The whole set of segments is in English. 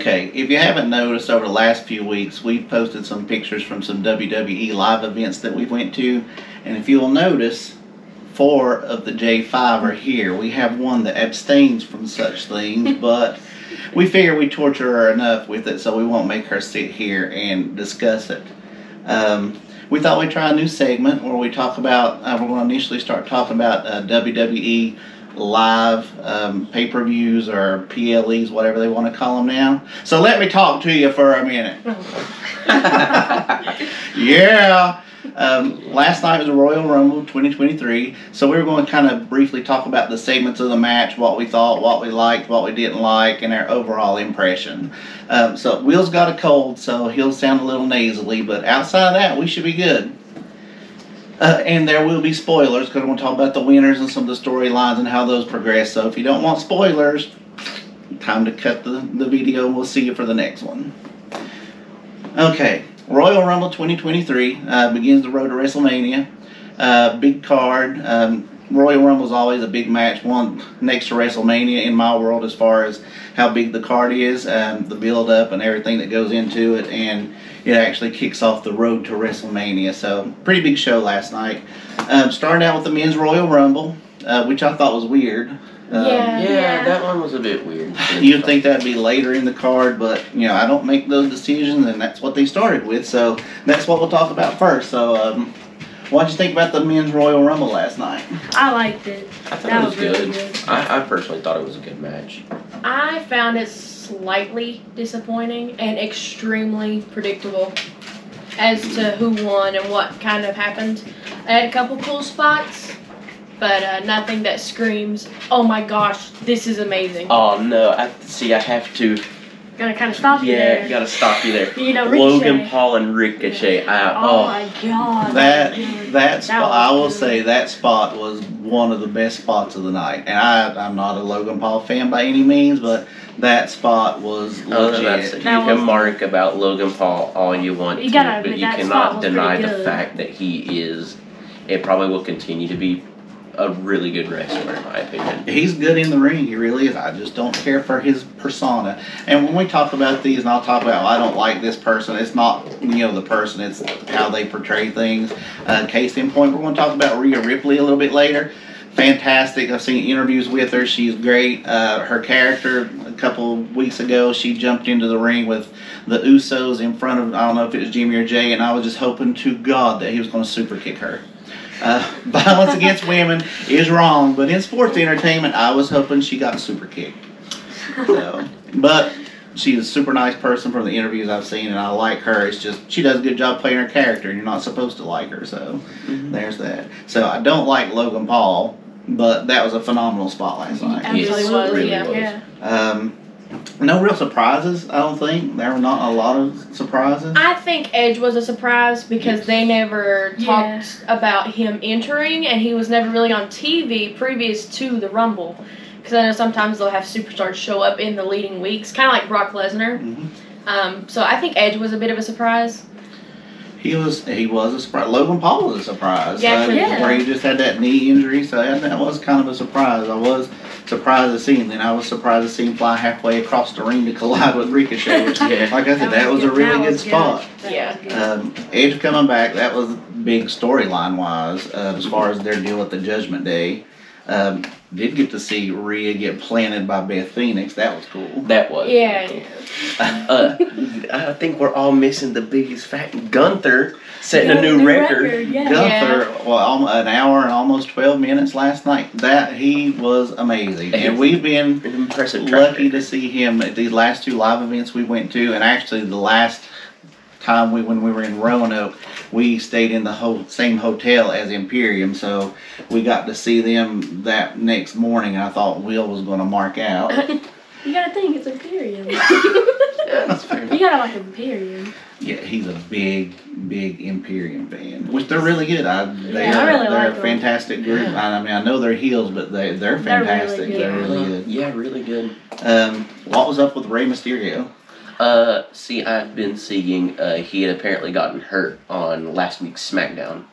Okay, if you haven't noticed over the last few weeks, we've posted some pictures from some WWE live events that we went to. And if you'll notice, 4 of the J5 are here. We have one that abstains from such things, but we figure we torture her enough with it, so we won't make her sit here and discuss it. We thought we'd try a new segment where we talk about, we're going to initially start talking about WWE live pay-per-views or PLEs, whatever they want to call them now. So let me talk to you for a minute. Yeah. Last night was the Royal Rumble 2023, so we were going to kind of briefly talk about the segments of the match, what we thought, what we liked, what we didn't like, and our overall impression. So Will's got a cold, so he'll sound a little nasally, but outside of that, we should be good. And there will be spoilers, because we're going to talk about the winners and some of the storylines and how those progress. So if you don't want spoilers, time to cut the video, and we'll see you for the next one. Okay. Royal Rumble 2023 begins the road to WrestleMania. Big card. Royal Rumble is always a big match, one next to WrestleMania in my world as far as how big the card is, the build-up and everything that goes into it, and it actually kicks off the road to WrestleMania. So, pretty big show last night. Starting out with the Men's Royal Rumble, which I thought was weird. Yeah, that one was a bit weird. You'd think that'd be later in the card, but you know, I don't make those decisions, and that's what they started with. So that's what we'll talk about first. So, what'd you think about the Men's Royal Rumble last night? I liked it. I thought it was really good. I personally thought it was a good match. I found it slightly disappointing and extremely predictable as to who won and what kind of happened. I had a couple cool spots, but nothing that screams, "Oh my gosh, this is amazing." Oh no! I have to. Gotta kind of stop you there. Yeah, gotta stop you there. You know, Ricochet. Logan Paul and Ricochet. Oh my god. That spot, I will say that spot was one of the best spots of the night. And I'm not a Logan Paul fan by any means, but that spot was legit. You can mark about Logan Paul all you want to, but you cannot deny the fact that he is, and probably will continue to be, a really good wrestler in my opinion. He's good in the ring, he really is. I just don't care for his persona. And when we talk about these, and I'll talk about, well, I don't like this person, it's not, the person, it's how they portray things. Case in point, we're going to talk about Rhea Ripley a little bit later. Fantastic. I've seen interviews with her. She's great. Her character, a couple weeks ago, she jumped into the ring with the Usos in front of, I don't know if it was Jimmy or Jay, and I was just hoping to God that he was going to super kick her. Violence against women is wrong, but in sports entertainment, I was hoping she got super kicked. So, but she's a super nice person from the interviews I've seen, and I like her. It's just she does a good job playing her character, and you're not supposed to like her. So there's that. So I don't like Logan Paul, but that was a phenomenal spot last night. Absolutely, Really was. No real surprises, I don't think. There were not a lot of surprises. I think Edge was a surprise because they never talked about him entering, and he was never really on TV previous to the Rumble. Because I know sometimes they'll have superstars show up in the leading weeks, kind of like Brock Lesnar. Mm-hmm. So I think Edge was a bit of a surprise. He was a surprise. Logan Paul was a surprise. Yeah, where he just had that knee injury, so that was kind of a surprise. I was surprised to see him. Then I was surprised to see him fly halfway across the ring to collide with Ricochet. Which, like I said, that was a really good spot. Edge coming back, that was big storyline wise as far as their deal at the Judgment Day. Did get to see Rhea get planted by Beth Phoenix. That was cool. That was. Yeah. I think we're all missing the biggest fact. Gunther setting a new record. Gunther, well, an hour and almost 12 minutes last night. He was amazing. And we've been lucky to see him at these last 2 live events we went to. And actually the last time when we were in Roanoke, we stayed in the same hotel as Imperium, so we got to see them that next morning. I thought Will was going to mark out. You gotta think it's Imperium. Yeah, that's fair. You gotta like Imperium. Yeah, he's a big Imperium fan, which they're really good. They're a fantastic group. I mean, I know they're heels, but they're fantastic. They're really good. Yeah, really good. What was up with Rey Mysterio? I've been seeing he had apparently gotten hurt on last week's SmackDown.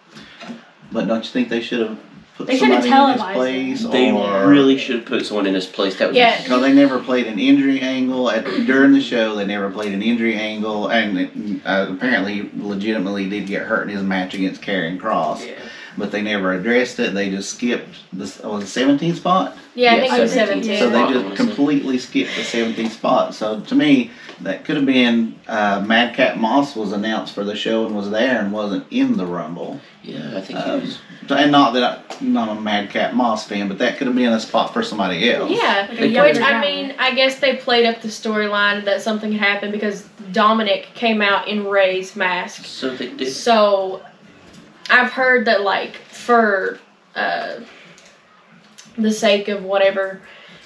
But don't you think they should have put They should have somebody in his televised place. They or, really should put someone in his place. That was because they never played an injury angle during the show. They never played an injury angle, and apparently, legitimately, did get hurt in his match against Karrion Kross. Yeah. But they never addressed it. They just skipped the 17th spot. Yeah, I think Yeah, it was 17. 17. So they Yeah. just completely skipped the 17th spot. So to me, that could have been Madcap Moss was announced for the show and was there and wasn't in the Rumble. Yeah, I think he was. And not that I'm not a Madcap Moss fan, but that could have been a spot for somebody else. Yeah, Like a which younger I guy. mean, I guess they played up the storyline that something had happened because Dominic came out in Ray's mask. So they did. So I've heard that, like, for the sake of whatever,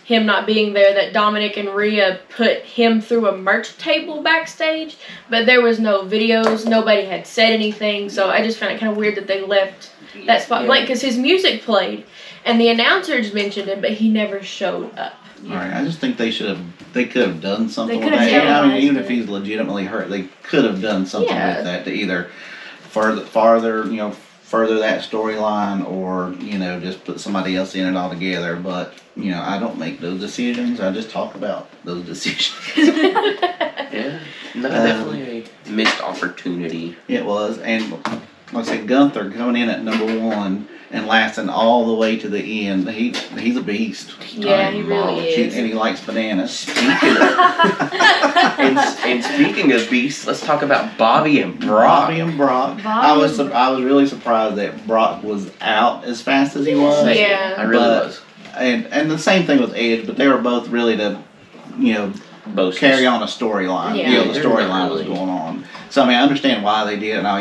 him not being there, that Dominic and Rhea put him through a merch table backstage, but there was no videos, nobody had said anything, so I just found it kind of weird that they left that spot blank, because his music played, and the announcers mentioned him, but he never showed up. All right, I just think they could have done something They with could have that. Yeah, I mean, televised even if it. he's legitimately hurt, they could have done something Yeah. with that to either further that storyline, or just put somebody else in it altogether. But I don't make those decisions. I just talk about those decisions. Yeah, no, definitely a missed opportunity. It was, and like I said, Gunther coming in at number 1 and lasting all the way to the end. He's a beast. Yeah, he really is. And he likes bananas. Speaking of, and speaking of beasts, let's talk about Bobby and Brock. Bobby and Brock. Bobby I was and I was really surprised that Brock was out as fast as he was. Yeah. I really But- was. And the same thing with Edge, but they were both really to Both carry on a storyline. Yeah. The storyline was going on. So I mean, I understand why they did it. Now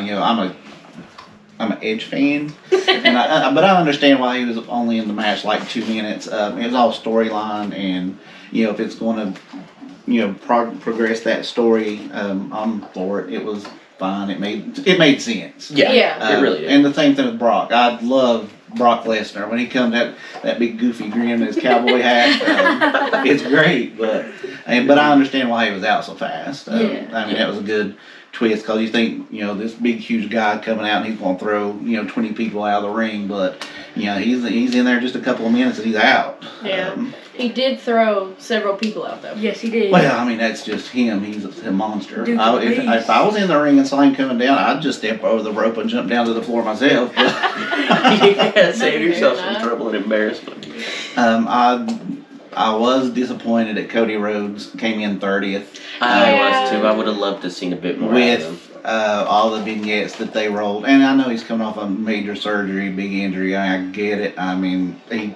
I'm an Edge fan, but I understand why he was only in the match like 2 minutes. It was all storyline, and if it's going to progress that story, I'm for it. It was fine. It made sense. Yeah, Yeah. it really did. And the same thing with Brock. I love Brock Lesnar when he comes out that big goofy grin and his cowboy hat. It's great, but I understand why he was out so fast. I mean, that was a good twist, because you think this big huge guy coming out and he's going to throw 20 people out of the ring, but he's in there just a couple of minutes and he's out. Yeah. He did throw several people out, though. Yes, he did. Well, I mean, that's just him. He's a monster. Dude, If I was in the ring and saw him coming down, I'd just step over the rope and jump down to the floor myself. Yeah, save yourself some trouble and embarrassment. I was disappointed that Cody Rhodes came in 30th. I was too. I would have loved to seen a bit more out of him. With all the vignettes that they rolled. And I know he's coming off a major surgery, big injury. I get it. I mean, I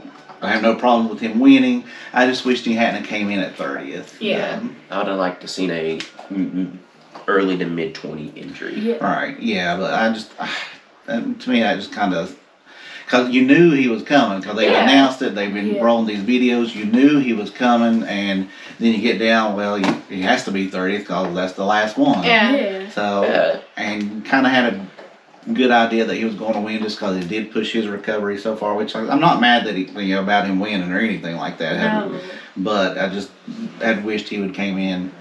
have no problem with him winning. I just wished he hadn't came in at 30th. Yeah. I would have liked to seen a early to mid 20 injury. Yeah. Right, yeah, but to me, I just kind of, because you knew he was coming, because they've announced it, they've been rolling these videos, you knew he was coming, and then you get down, well, he has to be 30th, because that's the last one. Yeah. So, and kind of had a good idea that he was going to win, just because he did push his recovery so far, which I'm not mad that about him winning or anything like that. No. But I'd wished he would came in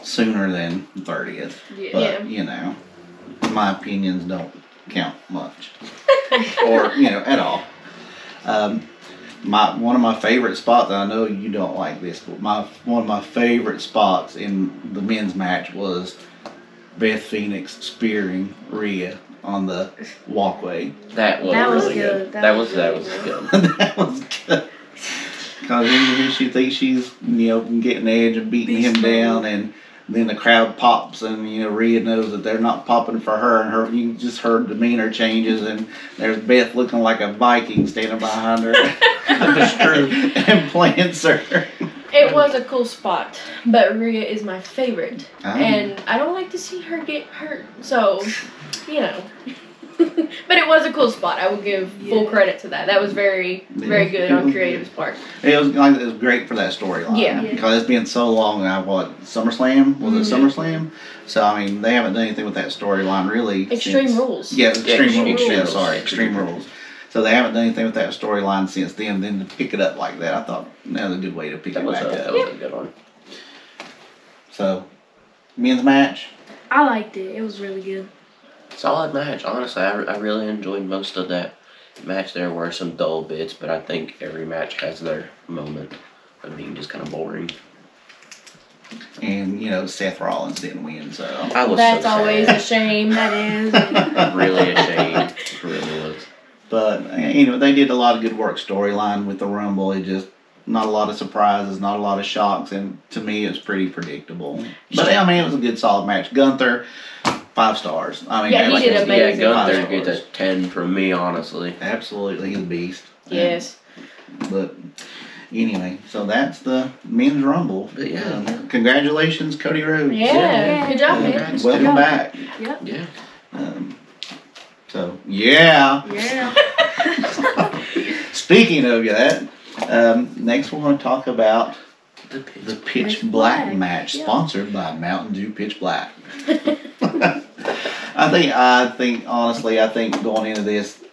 sooner than 30th. Yeah. But, my opinions don't count much. Or, at all. One of my favorite spots, I know you don't like this, but one of my favorite spots in the men's match was Beth Phoenix spearing Rhea on the walkway. That was really good. That was good. That was good. Because here she thinks she's, getting Edge and beating him down, and then the crowd pops, and Rhea knows that they're not popping for her, and you just heard demeanor changes, and there's Beth looking like a Viking standing behind her. That's true. And playing her. It was a cool spot, but Rhea is my favorite, and I don't like to see her get hurt, so, But it was a cool spot. I will give full credit to that. That was very, very good on Creative's part. It was great for that storyline. Yeah. Because it's been so long now. SummerSlam? Was it SummerSlam? So, I mean, they haven't done anything with that storyline really. Extreme Rules. Yeah, Extreme Rules. Extreme Yeah, Rules. sorry, Extreme Rules. So they haven't done anything with that storyline since then. Then to pick it up like that, I thought that was a good way to pick it back up. That was a good one. So, men's match. I liked it. It was really good. Solid match, honestly. I really enjoyed most of that. match, there were some dull bits, but I think every match has their moment of being just kind of boring. And, Seth Rollins didn't win, so. I was That's so sad. always a shame. That is. Really a shame. It really was. But, they did a lot of good work storyline with the Rumble. It just, not a lot of surprises, not a lot of shocks, and to me, it was pretty predictable. But, it was a good, solid match. Gunther, 5 stars. He did amazing. Yeah, Gunther gets a 10 from me, honestly. Absolutely, he's a beast. Yes. But anyway, so that's the men's Rumble. But yeah. Congratulations, Cody Rhodes. Yeah. Good job, man. Welcome back. Yep. Yeah. So, yeah. Yeah. Speaking of that, next we're going to talk about the Pitch Pitch Black Black. match, Yeah. sponsored by Mountain Dew Pitch Black. I think going into this,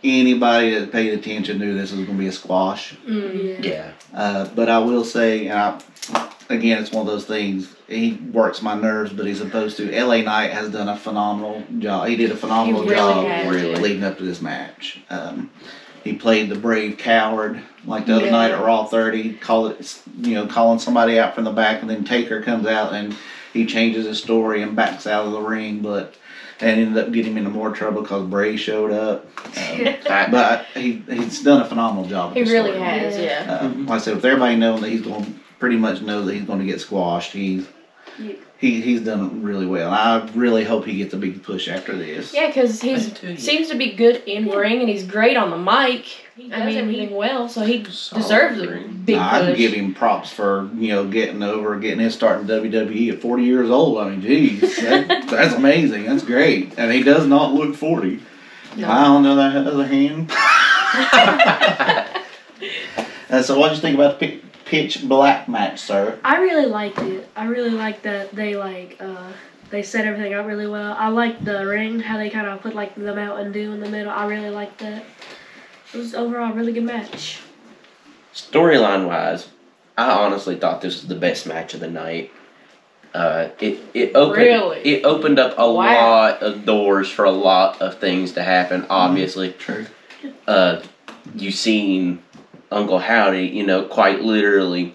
anybody that paid attention knew this was going to be a squash. Yeah. But I will say, again, it's one of those things. He works my nerves, but he's supposed to. LA Knight has done a phenomenal job. He did a phenomenal He really job has. leading up to this match. He played the brave coward like the other night at Raw 30, calling somebody out from the back, and then Taker comes out and he changes his story and backs out of the ring, and ended up getting him into more trouble because Bray showed up. But he's done a phenomenal job. He with the really story. has, yeah. Like I said, with everybody knowing that he's going to pretty much know that he's going to get squashed, he's done really well. I really hope he gets a big push after this. Yeah, because he seems to be good in ring, and he's great on the mic. He does everything well, so he deserves a big push. I can give him props for getting his start in WWE at 40 years old. I mean, geez, that's amazing. That's great, and he does not look 40. No. I don't know that other hand. So, what did you think about the Pitch Black match, sir? I really liked it. I really liked that they set everything up really well. I liked the ring, how they kind of put the Mountain Dew in the middle. I really liked that. It was overall a really good match. Storyline wise, I honestly thought this was the best match of the night. It opened up a lot of doors for a lot of things to happen. Obviously, True. You seen Uncle Howdy, quite literally.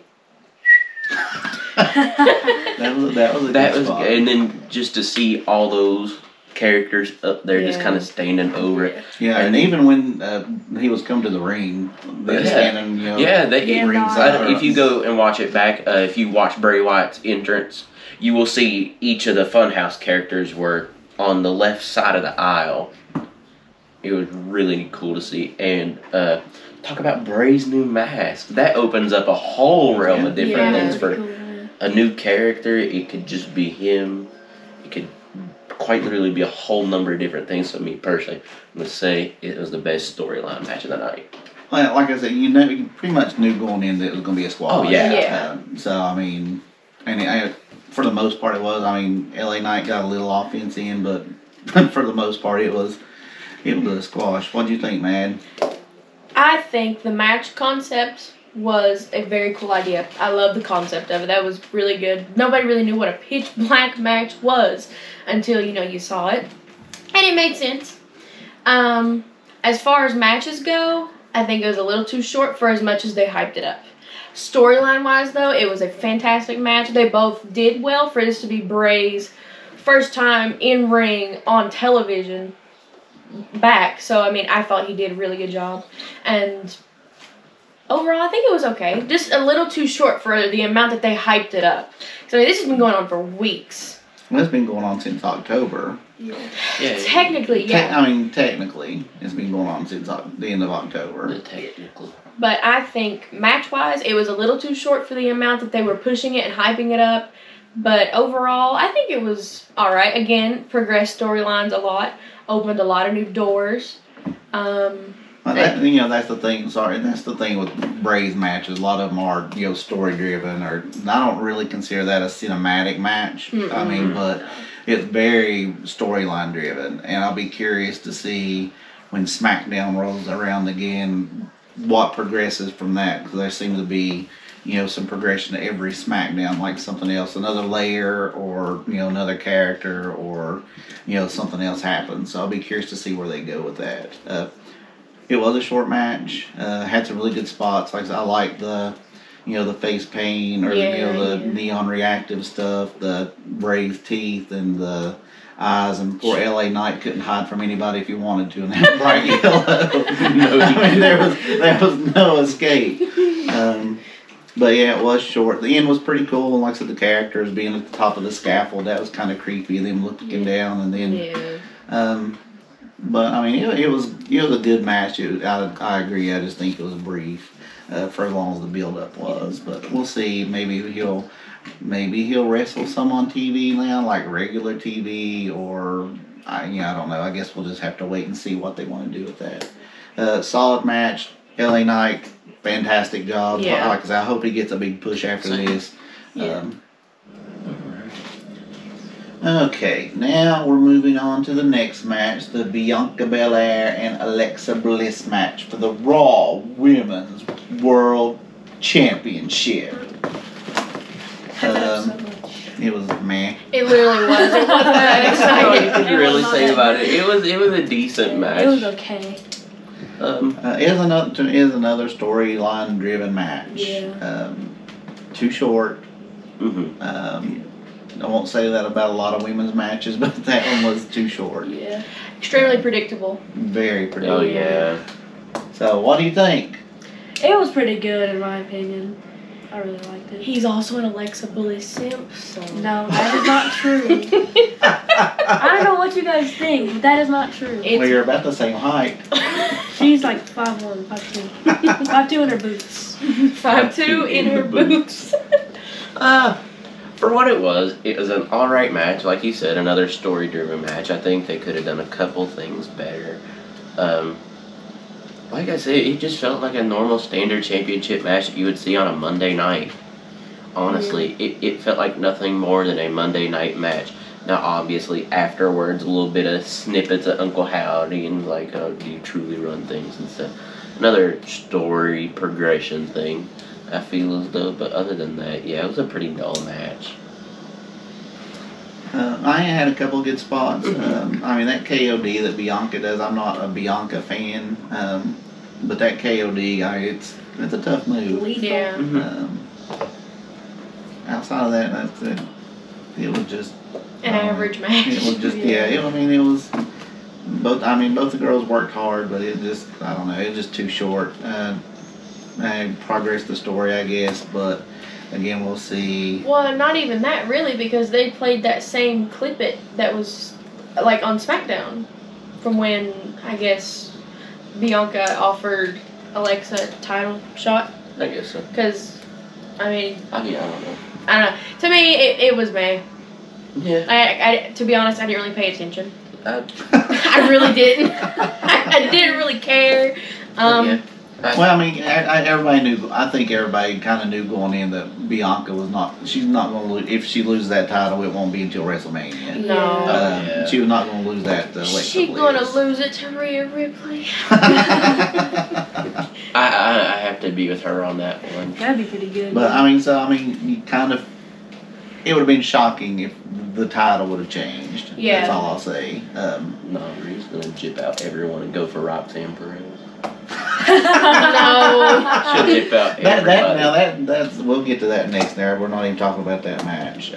that was a good spot. And then just to see all those characters up there, just kind of standing over it. Yeah, and even when he was come to the ring, they standing, ringside. If you go and watch it back, if you watch Bray Wyatt's entrance, you will see each of the Funhouse characters were on the left side of the aisle. It was really cool to see. And talk about Bray's new mask. That opens up a whole realm of different things for a new character. It could just be him. It could quite literally be a whole number of different things. So me personally, I'm going to say it was the best storyline match of the night. Well, like I said, you pretty much knew going in that it was going to be a squash. Oh, yeah. So, I mean, for the most part it was. I mean, LA Knight got a little offense in, but for the most part it was a squash. What do you think, man? I think the match concept was a very cool idea. I love the concept of it. That was really good. Nobody really knew what a pitch black match was until, you saw it. And it made sense. As far as matches go, I think it was a little too short for as much as they hyped it up. Storyline-wise, though, it was a fantastic match. They both did well for this to be Bray's first time in ring on television back. So, I thought he did a really good job. And overall, I think it was okay. Just a little too short for the amount that they hyped it up. So, this has been going on for weeks. Well, it's been going on since October. Yeah. Technically, yeah. Technically, it's been going on since the end of October. Technically. But I think match-wise, it was a little too short for the amount that they were pushing it and hyping it up. But overall, I think it was alright. Again, progressed storylines a lot. Opened a lot of new doors. That's the thing. That's the thing with Bray's matches. A lot of them are, story driven, or I don't really consider that a cinematic match. Mm-mm. But it's very storyline driven, and I'll be curious to see when SmackDown rolls around again what progresses from that, because there seems to be some progression to every SmackDown, like something else, another layer, or another character, or something else happens. So I'll be curious to see where they go with that. It was a short match. Had some really good spots. Like I like the, the face paint or the neon reactive stuff, the raised teeth and the eyes, and poor LA Knight couldn't hide from anybody if he wanted to in that bright yellow. I mean, there was no escape. But yeah, it was short. The end was pretty cool. Like I said, the characters being at the top of the scaffold, that was kind of creepy. Them looking down and then. But I mean, it was a good match. I agree. I just think it was brief for as long as the build up was. But we'll see. Maybe he'll wrestle some on TV now, like regular TV, or I don't know. I guess we'll just have to wait and see what they want to do with that. Solid match. LA Knight, fantastic job. Yeah. Like I said, I hope he gets a big push after this. Yeah. Okay, now we're moving on to the next match, the Bianca Belair and Alexa Bliss match for the Raw Women's World Championship. It was meh. It literally was. It wasn't that That's all you exciting. can really say about it. It was a decent match. It was okay. It is another storyline driven match. Yeah. Too short. Mm-hmm. I won't say that about a lot of women's matches, but that one was too short. Yeah. Extremely predictable. Very predictable. Oh yeah. So, what do you think? It was pretty good in my opinion. I really liked it. He's also an Alexa Bliss simp, so. No, that is not true. I don't know what you guys think, but that is not true. Well, you're about the same height. She's like 5'1", 5'2". 5'2" in her boots. 5'2" in her boots. For what it was an alright match. Like you said, another story-driven match. I think they could have done a couple things better. Like I said, it just felt like a normal standard championship match that you would see on a Monday night. Honestly, it felt like nothing more than a Monday night match. Now, obviously, afterwards, a little bit of snippets of Uncle Howdy and like, do you truly run things and stuff. Another story progression thing, I feel as though. But other than that, yeah, it was a pretty dull match. I had a couple of good spots. I mean, that KOD that Bianca does, I'm not a Bianca fan, but that KOD, it's a tough move. Yeah. Outside of that, it was just An average match. It was just it was both the girls worked hard, but it just I don't know, it was just too short. And progressed the story, I guess, but. Again, we'll see. Well, not even that really, because they played that same clip that was like on SmackDown from when I guess Bianca offered Alexa a title shot. I guess so. Because I mean, I don't know. I don't know. To me, it was meh. Yeah. I to be honest, I didn't really pay attention. I really didn't. I didn't really care. Yeah. Well, I mean, everybody knew. I think everybody kind of knew going in that Bianca was not. She's not going to lose. If she loses that title, it won't be until WrestleMania. No. She was not going to lose that. She's going to lose it to Rhea Ripley. I have to be with her on that one. That'd be pretty good. But you kind of. It would have been shocking if the title would have changed. Yeah. That's all I'll say. No, Rhea's going to jip out everyone and go for Roxanne Perez. No. She'll jip out everybody. That's we'll get to that next. There, we're not even talking about that match.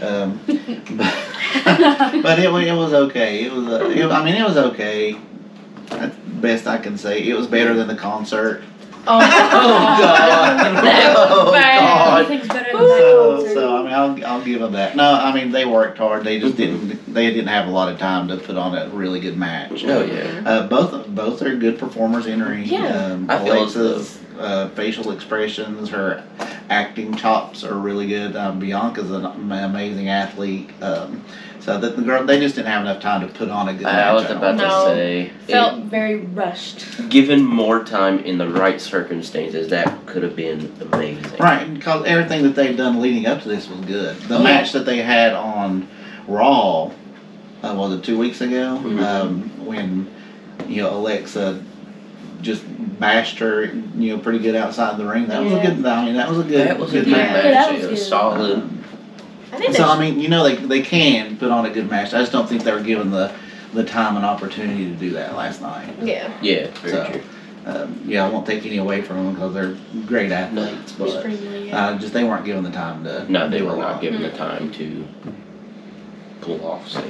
But it was okay. It was okay. That's the best I can say. It was better than the concert. Oh, God! That was bad. Anything's better than that concert. So I'll give them that. No, I mean they worked hard. They just didn't have a lot of time to put on a really good match. Oh yeah. Both are good performers in ring. Yeah. I feel Alexa's facial expressions, her acting chops are really good. Bianca's an amazing athlete. So that the girl, they just didn't have enough time to put on a good match. I was about No. to say, Felt very rushed. given more time in the right circumstances, that could have been amazing. Right, because everything that they've done leading up to this was good. The match that they had on Raw, was it 2 weeks ago? Mm-hmm. When Alexa just bashed her, pretty good outside the ring. That was a good. I mean, that was a good. That was a good good match. match. That was It was good. solid. I think So I mean, they can put on a good match. I just don't think they were given the time and opportunity to do that last night. yeah. Yeah, very So, true. Yeah, I won't take any away from them because they're great athletes, but Extremely, yeah. just they weren't given the time to. No, they do were a not lot. given the time to pull off. So,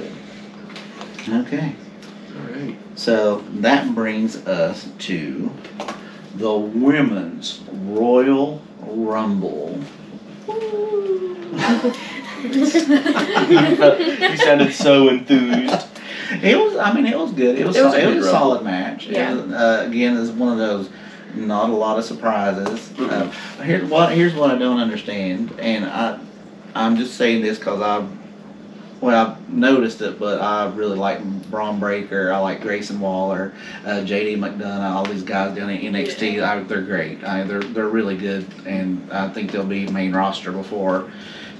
Okay. all right. So that brings us to the Women's Royal Rumble. You sounded so enthused. It was. I mean, it was good. It was. It was a It good was a rumble. solid match. Yeah. It was, again, it's one of those. Not a lot of surprises. Here's what I don't understand, and I'm just saying this because I've noticed it, but I really like Braun Breaker. I like Grayson Waller, JD McDonough, all these guys down in NXT. They're great. They're really good, and I think they'll be main roster before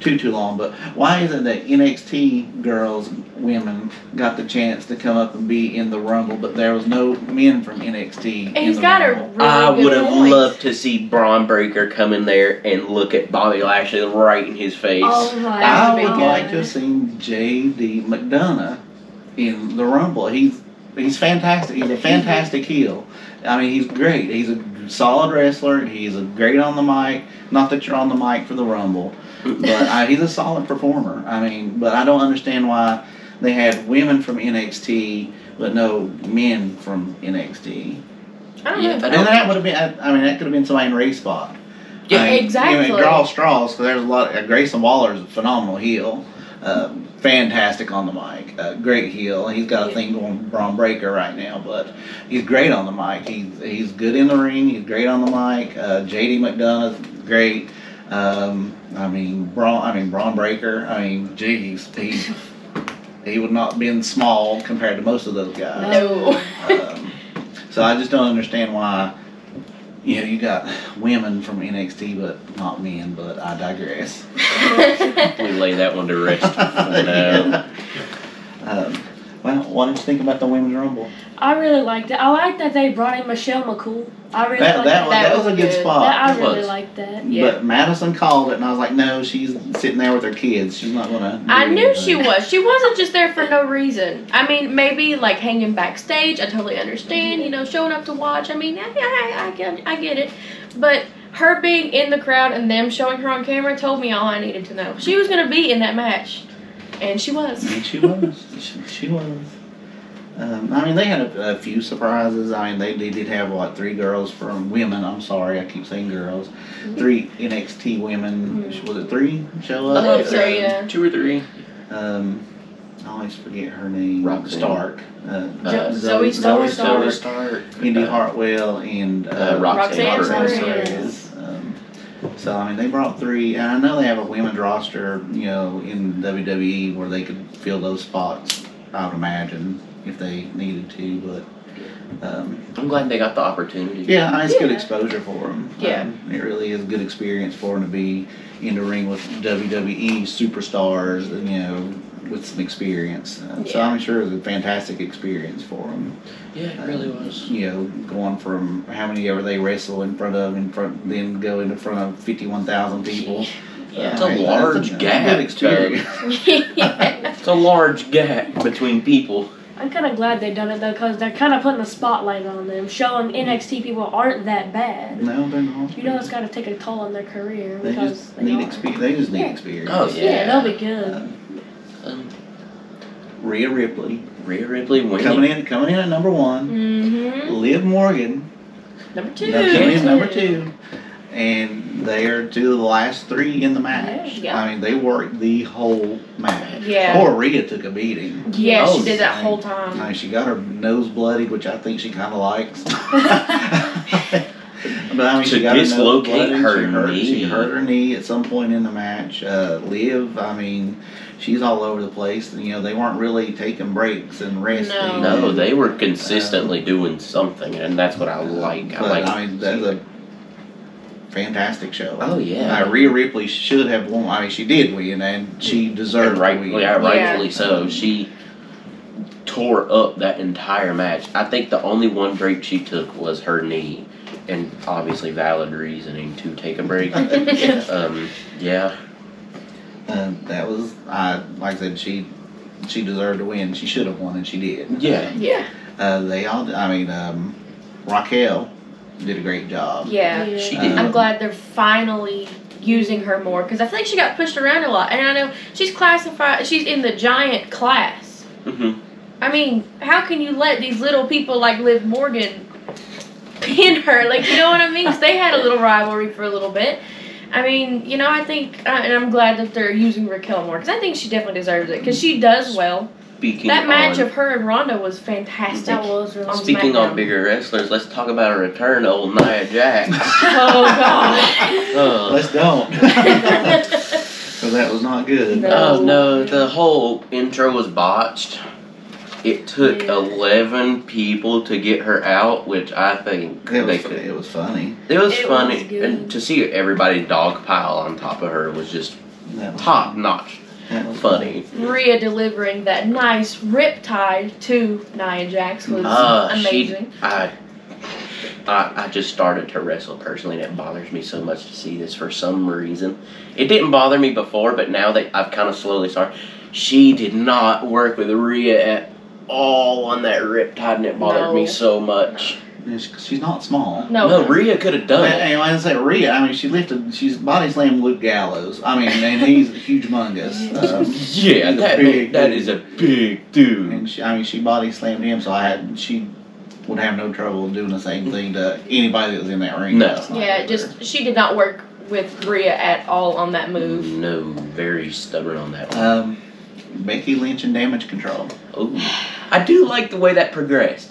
too long. But why is it that NXT girls, women, got the chance to come up and be in the Rumble, but there was no men from NXT in He's the got a Rumble? really I good would have point. loved to see Braun Breaker come in there and look at Bobby Lashley right in his face. Oh my I would be would god. like to have seen J.D. McDonough in the Rumble. He's fantastic. He's a fantastic heel. I mean, he's great. He's a solid wrestler. He's a great on the mic. Not that you're on the mic for the Rumble, but he's a solid performer. I mean, but I don't understand why they had women from NXT but no men from NXT. I don't Yeah, know. I And don't- that would have been. I mean, that could have been somebody in Ray's spot. Yeah, I mean, exactly. You know, draw straws because there's a lot. Grayson Waller is a phenomenal heel, fantastic on the mic, great heel. He's got a thing going with Braun Breaker right now, but he's great on the mic. He's good in the ring. He's great on the mic. JD McDonough's great. Braun Breaker. I mean, geez, he would not been small compared to most of those guys. No. So I just don't understand why. You know, you got women from NXT, but not men. But I digress. We lay that one to rest. No. Well, what did you think about the Women's Rumble? I really liked it. I like that they brought in Michelle McCool. I really liked That was a good good. spot. I It really was. liked that. Yeah. But Madison called it, and I was like, no, she's sitting there with her kids. She's not gonna. Do I knew she anything. was. She wasn't just there for no reason. I mean, maybe like hanging backstage. I totally understand. You know, showing up to watch. I mean, I get it. But her being in the crowd and them showing her on camera told me all I needed to know. She was gonna be in that match, and she was. And she was. She was. I mean, they had a few surprises. I mean, they did have, what, 3 girls from women. I'm sorry, I keep saying girls. 3 NXT women. Was it 3 show up? I hope so, yeah. 2 or 3. I always forget her name. Roxanne. Stark. Zoe Zoe Stark. Stark. Indy Hartwell and Roxanne Perez. So I mean, they brought 3, and I know they have a women's roster, you know, in WWE where they could fill those spots. I would imagine if they needed to, but I'm glad they got the opportunity. yeah, I mean, it's good Yeah. exposure for them. Yeah. It really is a good experience for them to be in the ring with WWE superstars, and you know, with some experience. So Yeah. I'm sure it was a fantastic experience for them. Yeah, it really was. You know, going from how many ever they wrestle then go in front of 51,000 people. Yeah. It's a Hey, large that's a gap, Good experience. Yeah. It's a large gap between people. I'm kind of glad they done it though, because they're kind of putting the spotlight on them, showing NXT people aren't that bad. No, they're not. You know, it's got to take a toll on their career They because just they need are. experience. They just need Yeah. experience. Oh, Yeah, they'll be good. Um, Rhea Ripley Rhea Ripley winning. coming in at number 1. Mm-hmm. Liv Morgan Number 2. coming in number 2. And they are 2 of the last 3 in the match. Yeah. I mean, they worked the whole match. Yeah. Poor Rhea took a beating. Yeah, Oh, she did that I whole mean, time. she got her nose bloodied, which I think she kind of likes. But I mean, To she got her nose dislocate bloodied. her She knee. hurt her knee at some point in the match. Liv, I mean, she's all over the place. You know, they weren't really taking breaks and resting. No, they were consistently doing something, and that's what I like. I mean, that's a fantastic show. Oh, yeah. Rhea Ripley should have won. I mean, she did win, and she deserved And to win. rightfully so. She tore up that entire match. I think the only one break she took was her knee, and obviously valid reasoning to take a break. Yeah. That was, like I said, she deserved to win. She should have won, and she did. Yeah. Yeah. Raquel did a great job. Yeah. She did. I'm glad they're finally using her more because I feel like she got pushed around a lot. And I know she's classified, she's in the giant class. Mm-hmm. I mean, how can you let these little people like Liv Morgan pin her? Like, you know what I mean? 'Cause they had a little rivalry for a little bit. I mean, you know, I think, and I'm glad that they're using Raquel more because I think she definitely deserves it because she does well. Speaking That match on, of her and Ronda was fantastic. That was really on Speaking SmackDown. on bigger wrestlers, let's talk about a return to old Nia Jax. Oh god. Let's don't. Because that was not good. No. Oh no, the whole intro was botched. It took Yeah. 11 people to get her out, which I think It they was, could. it was funny. It was It funny, was good. and to see everybody dogpile on top of her was just That was top notch that was funny. Rhea delivering that nice riptide to Nia Jax was amazing. I just started to wrestle personally, and it bothers me so much to see this for some reason. It didn't bother me before, but now that I've kind of slowly started, she did not work with Rhea at all on that riptide, and it bothered me No. so much. She's not small. No, Rhea could have done it. And I say Rhea, I mean, she's body slammed Luke Gallows. I mean, and he's humongous. Yeah, he's a big that dude. is a big dude. And she body slammed him, so she would have no trouble doing the same thing to anybody that was in that ring. No. last night Yeah, with her. she did not work with Rhea at all on that move. No, very stubborn on that one. Becky Lynch and Damage Control. Oh, I do like the way that progressed.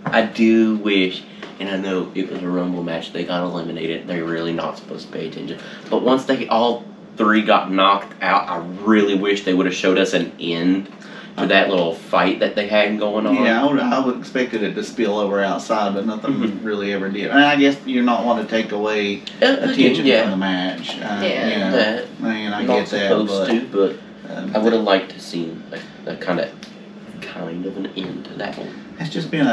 I do wish, and I know it was a Rumble match, they got eliminated. They're really not supposed to pay attention. But once they all three got knocked out, I really wish they would have showed us an end to that little fight that they had going on. Yeah, I would expected it to spill over outside, but nothing Mhm. really ever did. And I guess you're not wanting to take away attention yeah. from the match. Yeah. You know, That- I mean, I Not get that, supposed but to, but I would have um, liked to see a kind of an end to that one. it's just been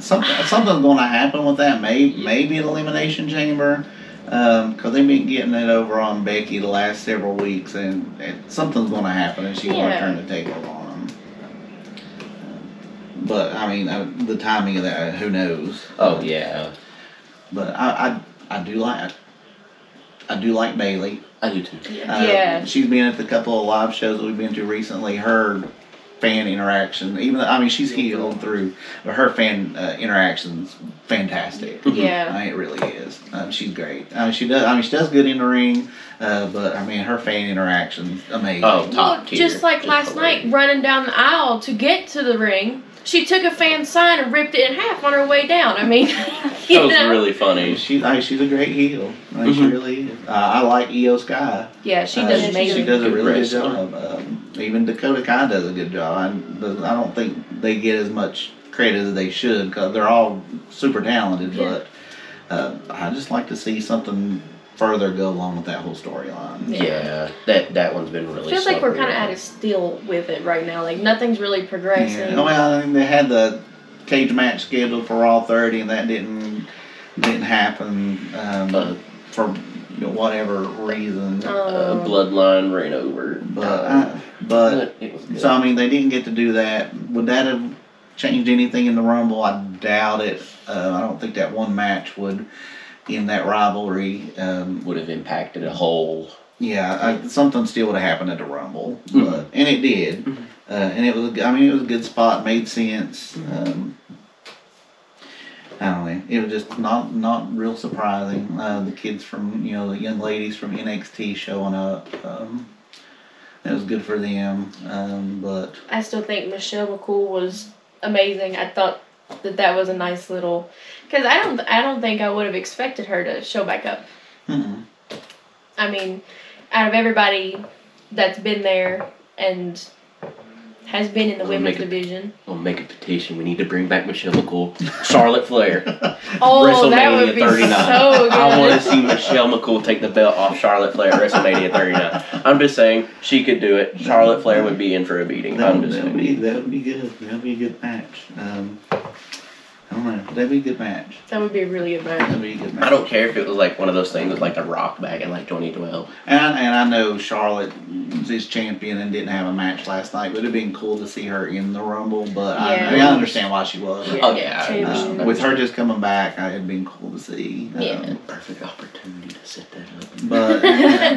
something's going to happen with that. Maybe an elimination chamber, because they've been getting it over on Becky the last several weeks, and something's going to happen, and she's going to Yeah. turn the table on them. But I mean, the timing of that, who knows? Oh yeah, But I do like Bailey. I do too. Yeah. She's been at the couple of live shows that we've been to recently. Her fan interaction, she's healed through, but her fan interaction's fantastic. Yeah. I mean, it really is. She's great. She does good in the ring, but I mean, her fan interaction's amazing. Oh, top Well, tier. just like last night, running down the aisle to get to the ring, she took a fan sign and ripped it in half on her way down. I mean, That you was know? really funny. She's a great heel. I mean, she Mhm. really is. I like Io Sky. Yeah, she does She amazing. does a Good really good wrestler. job. Even Dakota Kai does a good job. I don't think they get as much credit as they should because they're all super talented. Yeah. But I just like to see something further go along with that whole storyline. Yeah, that one's been really. Feels like we're slow. kind of at a still with it right now. Like nothing's really progressing. Yeah. Well, I mean, they had the cage match scheduled for Raw 30, and that didn't happen for whatever reason. Bloodline ran over. But it was good. so I mean, they didn't get to do that. Would that have changed anything in the Rumble? I doubt it. I don't think that one match would end that rivalry. Would have impacted a whole. Yeah, something still would have happened at the Rumble, Mhm. and it did. Mhm. And it was a good spot. Made sense. I don't know. It was just not real surprising. The kids from the young ladies from NXT showing up. It was good for them. But I still think Michelle McCool was amazing. I thought that was a nice little, because I don't think I would have expected her to show back up. mm-mm. I mean, out of everybody that's been there and has been in the I'll women's make it- division. We'll make a petition. We need to bring back Michelle McCool, Charlotte Flair, Oh, that WrestleMania would be 39. so good. I want to see Michelle McCool take the belt off Charlotte Flair at WrestleMania 39. I'm just saying she could do it. Charlotte Flair would be in for a beating. I'm just saying. That would be good. That would be a good match. I don't know. That'd be a good match. That would be a really good match. That'd be a good match. I don't care if it was like one of those things with like The Rock back in like 2012. And I know Charlotte is champion and didn't have a match last night, but it'd been cool to see her in the Rumble. But Yeah. I understand why she was. Oh yeah, Champion. With her just coming back, it'd been cool to see. Yeah. perfect opportunity to set that up. But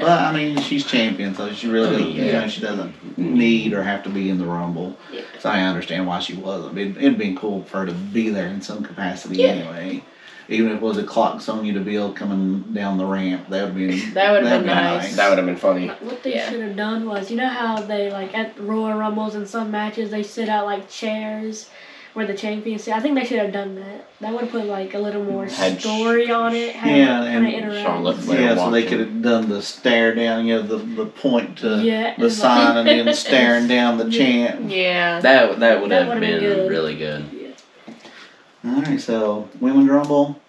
I mean, she's champion, so she really doesn't, you know, she doesn't need or have to be in the Rumble. Yeah. So I understand why she wasn't. It'd been cool for her to be there in some capacity anyway. Even if it was a clock Sonya Deville coming down the ramp, that would been nice. That would have been funny. What they Yeah. should have done was, you know how they like at Royal Rumbles and some matches they sit out like chairs where the champions sit. I think they should have done that. That would have put like a little more Had story on it. Have Yeah, kind of and interact. Charlotte Flair Yeah, so they watching. could have done the stare down, you know, the point to Yeah, the it's sign and then staring down the chant. Yeah. That would have would've been been good. really good. Alright, so Women's Rumble.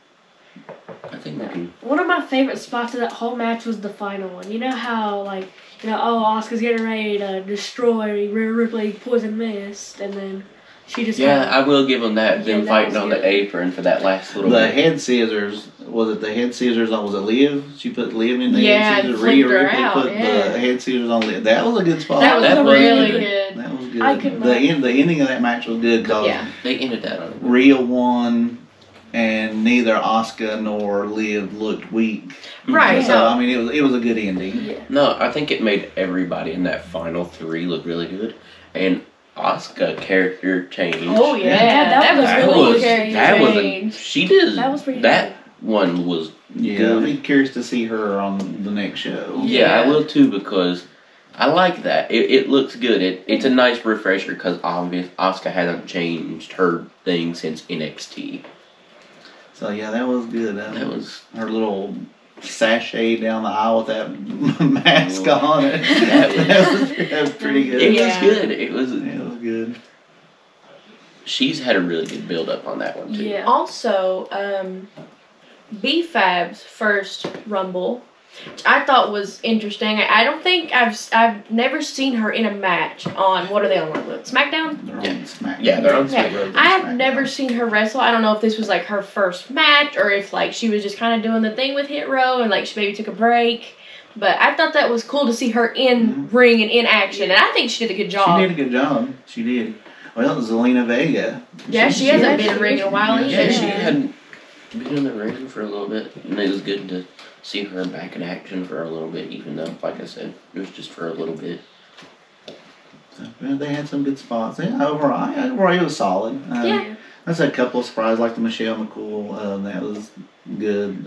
I think we can. One of my favorite spots of that whole match was the final one. You know how, like, you know, oh, Asuka's getting ready to destroy Rhea Ripley Poison Mist, and then she just Yeah, kinda, I will give them that. Yeah, Them that fighting was on good. the apron for that last little The bit. head scissors, was it the head scissors on, was it Liv? She put Liv in the Yeah, head and scissors. Rhea flipped her Ripley out, put yeah. the head scissors on Liv. That was a good spot. That was That was really good. good. That was good. I could the not- ending of that match was good because Yeah. They ended that on. Rhea won and neither Asuka nor Liv looked weak. Right. So No. I mean it was a good ending. yeah. No, I think it made everybody in that final three look really good, and Asuka character change. Oh yeah, Yeah, that was That really was good. that was change. she did That was pretty that one was Yeah, I'll good. be curious to see her on the next show. Yeah, I Yeah. will too because I like that. It looks good. It's a nice refresher because obvious Asuka hasn't changed her thing since NXT. So yeah, that was good. That was her little sachet down the aisle with that mask on it. That was pretty good. it Yeah. was good. It was. Yeah, it was good. She's had a really good build up on that one too. Yeah. Also, B-Fab's first Rumble, which I thought was interesting. I don't think I've never seen her in a match on, what are they on, SmackDown? They're on Yeah. SmackDown. Yeah, they're on SmackDown. I have never seen her wrestle. I don't know if this was like her first match or if like she was just kind of doing the thing with Hit Row and like she maybe took a break. But I thought that was cool to see her in ring and in action, and I think she did a good job. She did a good job. She did. Well, Zelina Vega. Yeah, she hasn't been in the ring in a while Yeah, either. she hadn't been in the ring for a little bit, and it was good to see her back in action for a little bit, even though, like I said, it was just for a little bit. So, well, they had some good spots. Yeah, overall it was solid. Yeah. I said a couple of surprises like the Michelle McCool. That was good.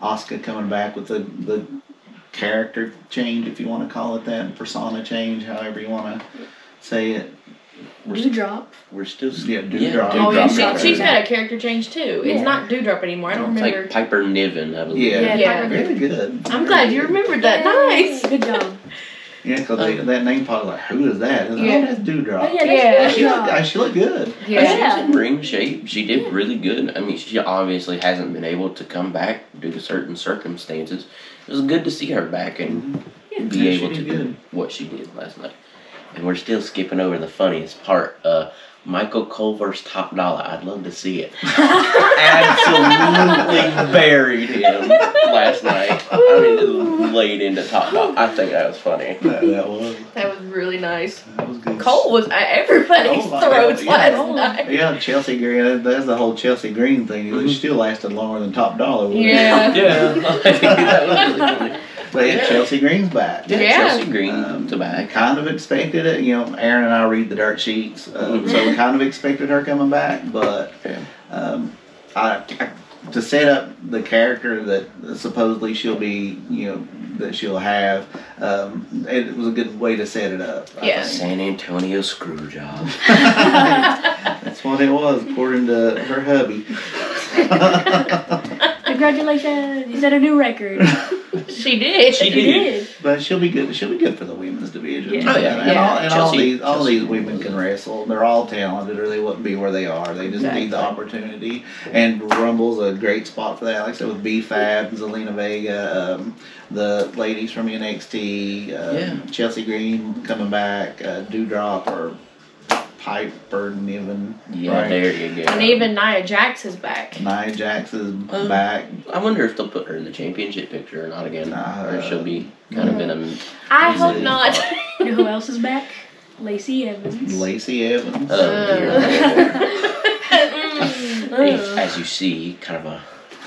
Asuka coming back with the character change, if you want to call it that, persona change, however you want to say it. Dewdrop. We're still Yeah, Dewdrop. Oh yeah, Dewdrop. she's got a character change too. It's Yeah. not Dewdrop anymore. I don't It's remember. like Piper Niven, I believe. Yeah, Yeah. very good. I'm glad you remembered that. Yay. Nice. Good job. Yeah, because that name probably like, who is that? And, Yeah. Oh, that's Dewdrop. Oh, yeah, Yeah. that's She good looked, job. she looked good. She Yeah. was in ring shape. She did really good. I mean, she obviously hasn't been able to come back due to certain circumstances. It was good to see her back and be Yeah, she able to did do good. what she did last night. And we're still skipping over the funniest part. Michael Culver's Top Dollar. I'd love to see it. Absolutely buried him last night. I mean, just laid into Top Dollar. I think that was funny. That was. That was really nice. That was good. Cole was at everybody's Oh my throats God, yeah. last night. Yeah, Chelsea Green. That's the whole Chelsea Green thing. It still lasted longer than Top Dollar. Would. Yeah. Yeah, I think that was really funny. But yeah, Yeah. Chelsea Green's back. Yeah, Yeah. Chelsea Green to back. Kind of expected it. You know, Aaron and I read the dirt sheets, so we kind of expected her coming back. But Yeah. to set up the character that supposedly she'll be, you know, that she'll have, it was a good way to set it up. Yeah. San Antonio screw job. That's what it was, according to her hubby. Congratulations, you set a new record. She did. She You did. did. But she'll be good. She'll be good for the women's division. Yeah. Oh, yeah. And, Yeah. all, and Chelsea- all Chelsea. these women can wrestle. They're all talented, or they wouldn't be where they are. They just need the Exactly. opportunity. And Rumble's a great spot for that. Like I said, with B-Fab, Zelina Vega, the ladies from NXT, Yeah. Chelsea Green coming back, Dewdrop or Piper Niven. Yeah, right? there you go. And even Nia Jax is back. Nia Jax is back. I wonder if they'll put her in the championship picture or not again. Or she'll be kind of in a. I Is hope it? not. You know who else is back? Lacey Evans. Lacey Evans. As you see, kind of a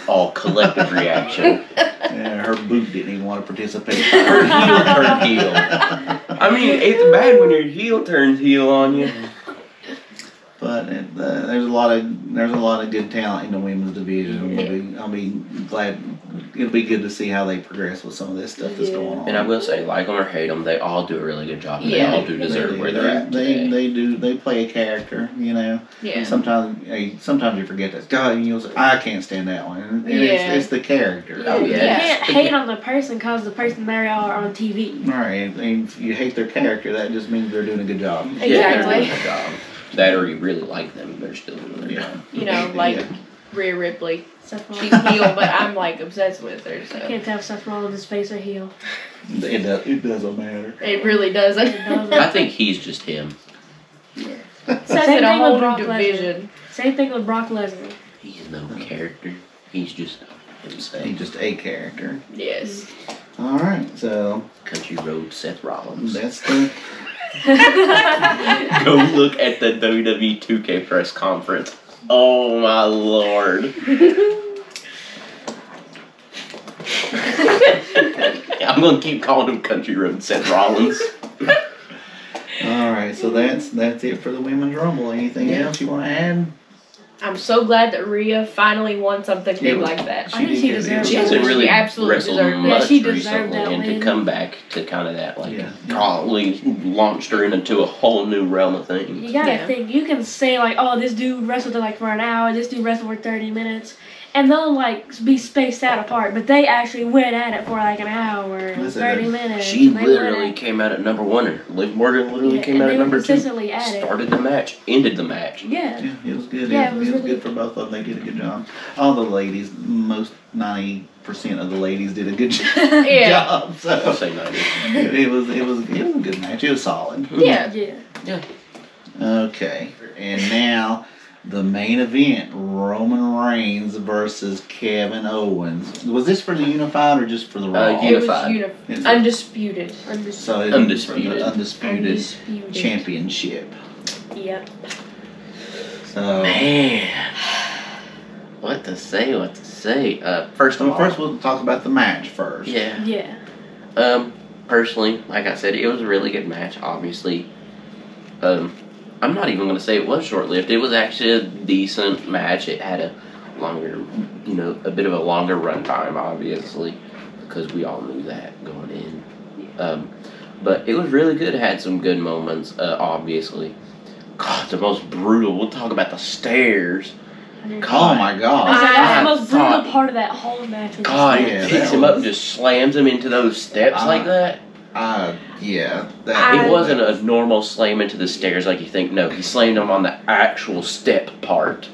all collective reaction. Yeah, her boot didn't even want to participate. Her heel turned heel. I mean, it's bad when your heel turns heel on you. But there's a lot of good talent in the women's division. I'll be glad. It'll be good to see how they progress with some of this stuff that's going on. And I will say, like them or hate them, they all do a really good job. And Yeah. They all do deserve where they're at today. They do. They play a character, you know. Yeah. Sometimes you forget that. God, you'll say, I can't stand that one. And it's the character. Oh, You yeah. can't hate on the person because the person they are on TV. Right. And if you hate their character, that just means they're doing a good job. Yeah, they're Exactly. doing a good job. That or you really like them, they're still doing their job. You know, like Yeah. Rhea Ripley. Seth She's Rollins. heel, but I'm like obsessed with her. I So can't tell if Seth Rollins' face or heel. It doesn't matter. it really doesn't. It doesn't. I think he's just him. Sets Same in a thing whole with Brock new Lesnar. division. Same thing with Brock Lesnar. He's no character. He's just himself. He's just a character. Yes. All right. So Country Road Seth Rollins. that's the. Go look at the WWE 2K press conference. Oh my lord. I'm gonna keep calling him Country Road Seth Rollins. All right. So that's it for the women's rumble. Anything else you want to add? I'm so glad that Rhea finally won something big like that. I think she deserved She that. hasn't really She absolutely wrestled deserved it. much Yeah, she deserved recently, that and to win. come back to kind of that, like, Yeah. probably launched her into a whole new realm of You things. gotta Yeah. think, you can say like, oh, this dude wrestled like for an hour, this dude wrestled for 30 minutes, and they'll like be spaced out apart, but they actually went at it for like an hour, and Listen, 30 minutes. She and they went literally at- came out at number one, and Liv Morgan literally Yeah, came and out they at were number two. consistently at it. Started the match, ended the match. Yeah. Yeah, it was good. Yeah, it was really- good for both of them. They did a good job. All the ladies, most 90% of the ladies did a good Yeah. job. I'll So say 90. it was a good match. It was solid. Yeah. Yeah. Okay, and now the main event: Roman Reigns versus Kevin Owens. Was this for the Unified or just for the Raw? It was Unified. undisputed. So it- Undisputed. for the undisputed Undisputed. championship. Yep. So Man. What to say? First of all, first we'll talk about the match first. yeah. Yeah. Personally, like I said, it was a really good match. Obviously, I'm not even going to say it was short-lived. It was actually a decent match. It had a longer, a bit of a longer run time, obviously, because we all knew that going in. But it was really good. It had some good moments, obviously. God, the most brutal. We'll talk about the stairs. Oh my God! That's I the most brutal thought- part of that whole match. Was God, just he Yeah, picks that him up was- and just slams him into those steps like that. Yeah, It wasn't a normal slam into the stairs like you think. No, he slammed him on the actual step part.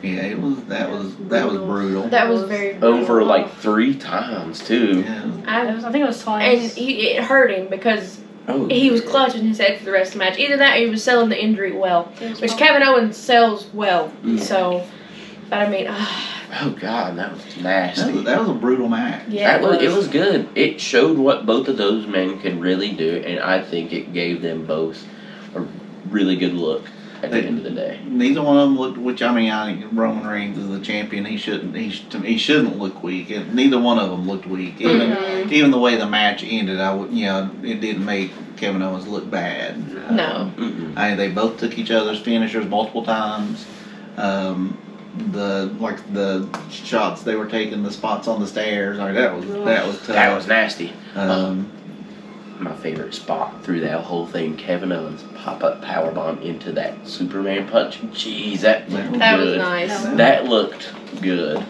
yeah, that was brutal. That was very Over like 3 times too. Yeah, I think it was and twice. it hurt him because Oh, he was clutching his head for the rest of the match. Either that or he was selling the injury well, It was which twice. Kevin Owens sells well. Mm. So, but I mean, oh God, that was nasty. that was a brutal match. yeah, It was good. It showed what both of those men could really do, and I think it gave them both a really good look at the end of the day. Neither one of them looked. Which I mean, Roman Reigns is the champion. He shouldn't look weak. And neither one of them looked weak. Even the way the match ended, it didn't make Kevin Owens look bad. No. They both took each other's finishers multiple times. The shots they were taking, the spots on the stairs, that was tough. That was nasty. Um, My favorite spot through that whole thing, Kevin Owens pop-up powerbomb into that Superman punch. Jeez, that looked That was good. nice. That looked good.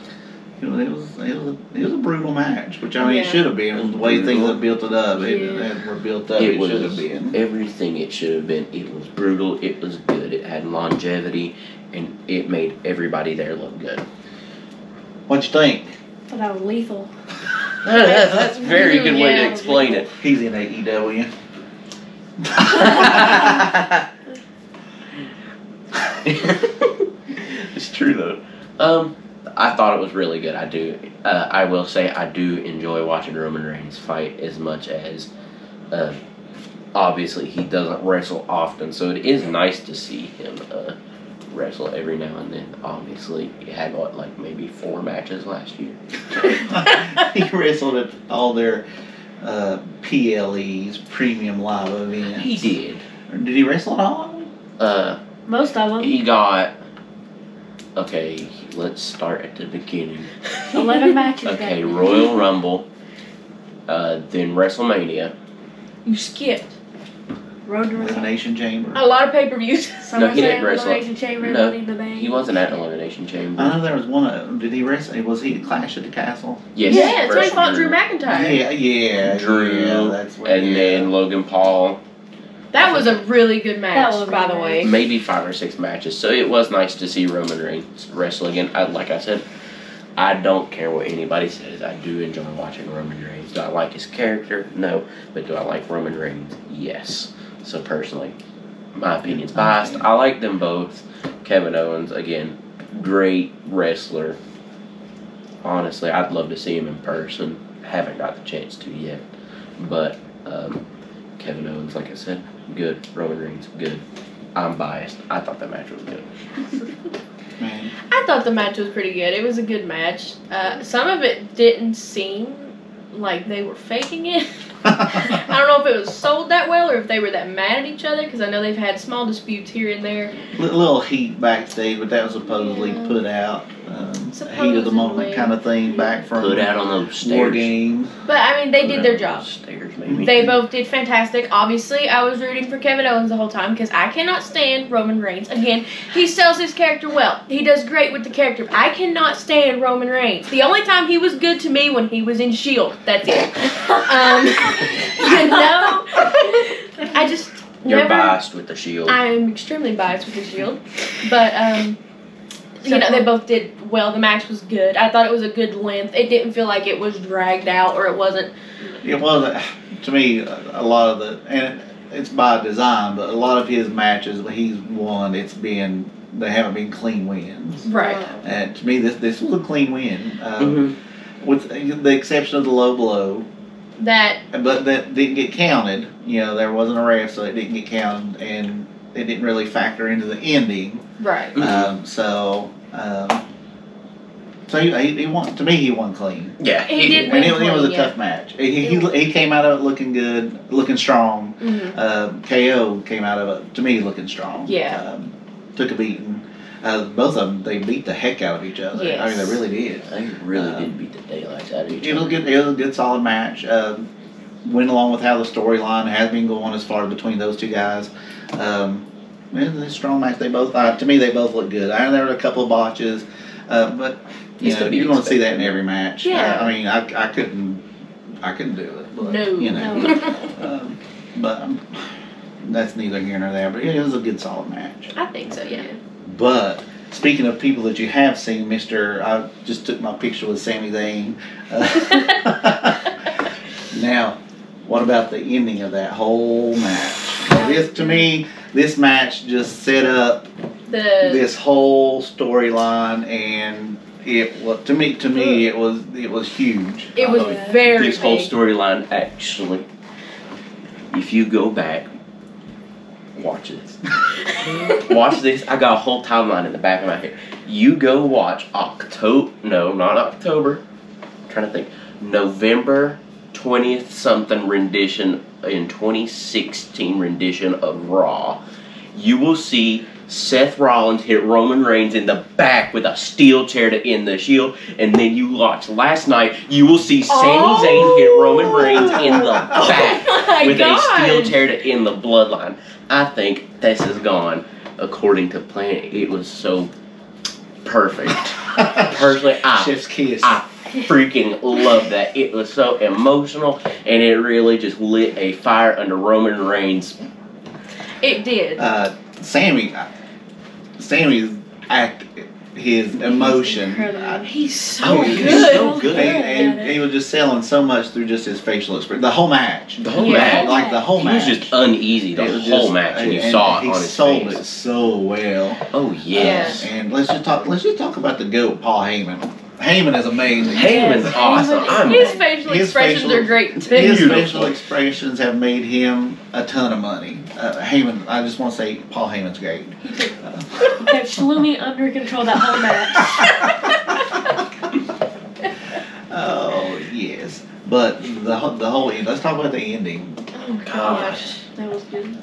it was a brutal match, which I mean it Yeah. should have been. It was the way things have built it up. Yeah. It were built up. It was should have been. everything it should have been. It was brutal. It was good. It had longevity, and it made everybody there look good. What you think? I thought that was lethal. That's a very good way to Yeah. explain it. He's in AEW. It's true though. I thought it was really good. I do. I will say I do enjoy watching Roman Reigns fight as much as. Obviously, he doesn't wrestle often, so it is nice to see him wrestle every now and then. Obviously, he had like maybe 4 matches last year. He wrestled at all their PLEs, premium live events. He did. Did he wrestle at all of them? Most of them. He got. Okay, let's start at the beginning. 11 matches. Okay, Royal Rumble, then WrestleMania. You skipped Road to Elimination Chamber. a lot of pay-per-views. Some No, are he didn't saying wrestle. Elimination Chamber, No, Money in the Bank. He wasn't at Elimination Chamber. I know there was one. Did he wrestle? Was he at Clash at the Castle? Yes, Yeah, that's why he versus fought Drew McIntyre. Yeah. Drew, Yeah, that's what, and then Logan Paul. That was a really good match, That was a by good the way. Maybe 5 or 6 matches. So it was nice to see Roman Reigns wrestle again. Like I said, I don't care what anybody says. I do enjoy watching Roman Reigns. Do I like his character? No. But do I like Roman Reigns? Yes. So personally, my opinion's biased. I like them both. Kevin Owens, again, great wrestler. Honestly, I'd love to see him in person. Haven't got the chance to yet. But Kevin Owens, like I said, good. Roman Reigns, good. I'm biased. I thought that match was good. Man. I thought the match was pretty good. It was a good match. Some of it didn't seem like they were faking it. I don't know if it was sold that well or if they were that mad at each other, because I know they've had small disputes here and there. Little heat backstage, but that was supposedly Yeah. put out. Heat of the moment Supposedly. kind of thing back from Put out on those stairs. War Games. But I mean, they Put did out their on job. those Stairs, maybe. They both did fantastic. Obviously, I was rooting for Kevin Owens the whole time because I cannot stand Roman Reigns. Again, he sells his character well. He does great with the character. But I cannot stand Roman Reigns. The only time he was good to me when he was in S.H.I.E.L.D. That's it. I just You're never. biased with the Shield. I'm extremely biased with the Shield, but you know, they both did well. The match was good. I thought it was a good length. It didn't feel like it was dragged out or it wasn't. It was, to me, a lot of the, and it's by design, but a lot of his matches he's won, they haven't been clean wins. Right. And to me, this was a clean win, Mm-hmm. with the exception of the low blow. That But that didn't get counted. You know, there wasn't a ref, so it didn't get counted, and it didn't really factor into the ending. right. So he won. To me, he won clean, Yeah, He did and win it was a clean, tough match. He came out of it looking good, looking strong. Mhm. KO came out of it to me looking strong. Yeah. Took a beating. Both of them, they beat the heck out of each other. Yes. I mean, they really did. They really did beat the daylights out of each It was other. good. It was a good, solid match. Went along with how the storyline has been going as far as between those two guys. It was a strong match. They both, to me, they both look good. I know there were a couple of botches, but It's to be you're going to see that in expected. every match. Yeah. I mean, I couldn't do it. But, No. you know, but that's neither here nor there. But it was a good, solid match. I think so. Yeah. But speaking of people that you have seen, I just took my picture with Sami Zayn. Now, what about the ending of that whole match? To me, this match just set up this whole storyline, and it was to me it was huge. It was very This whole big. storyline, actually, if you go back, watch this. Watch this. I got a whole timeline in the back of my head. You go watch not October. I'm trying to think. November 20th something rendition in 2016 rendition of Raw. You will see Seth Rollins hit Roman Reigns in the back with a steel chair to end the Shield, and then you watch last night. You will see Sami Zayn hit Roman Reigns in the back my with God. a steel chair to end the Bloodline. I think this has gone according to plan. It was so perfect. Personally, Chef's kiss. I freaking love that. It was so emotional, and it really just lit a fire under Roman Reigns. It did. Sammy's act. his emotion. Incredible. He's so He's good. so good. Good And at it. he was just selling so much through just his facial expression. The whole match. The whole Yeah. match. Like the whole He match. was just uneasy the It was whole just- match, and you and saw it he on his sold face. it so well. Oh yes. And let's just talk about the GOAT, Paul Heyman. Heyman is amazing. Heyman's Yes, awesome. Heyman His facial His expressions facial- are great too. His Beautiful. facial expressions have made him a ton of money. Heyman, I just want to say Paul Heyman's great. He kept Shalumi under control that whole match. Oh yes, but the whole end. Let's talk about the ending. Oh gosh. That was good.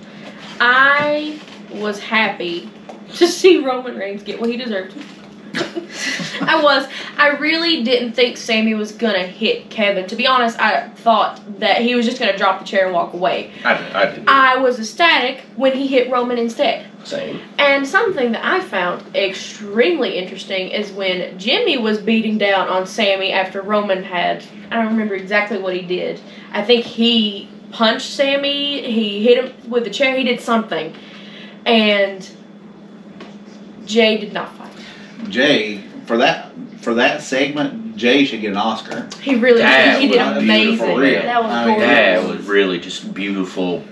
I was happy to see Roman Reigns get what he deserved. I really didn't think Sammy was gonna hit Kevin. To be honest, I thought that he was just gonna drop the chair and walk away. I did. I was ecstatic when he hit Roman instead. Same. And something that I found extremely interesting is when Jimmy was beating down on Sammy after Roman had, I don't remember exactly what he did. I think he punched Sammy, he hit him with the chair, he did something. And Jay did not fight. Jay, for that segment, Jay should get an Oscar. He really That did. He did was amazing. beautiful, real. That was I mean, gorgeous. That was really just beautiful.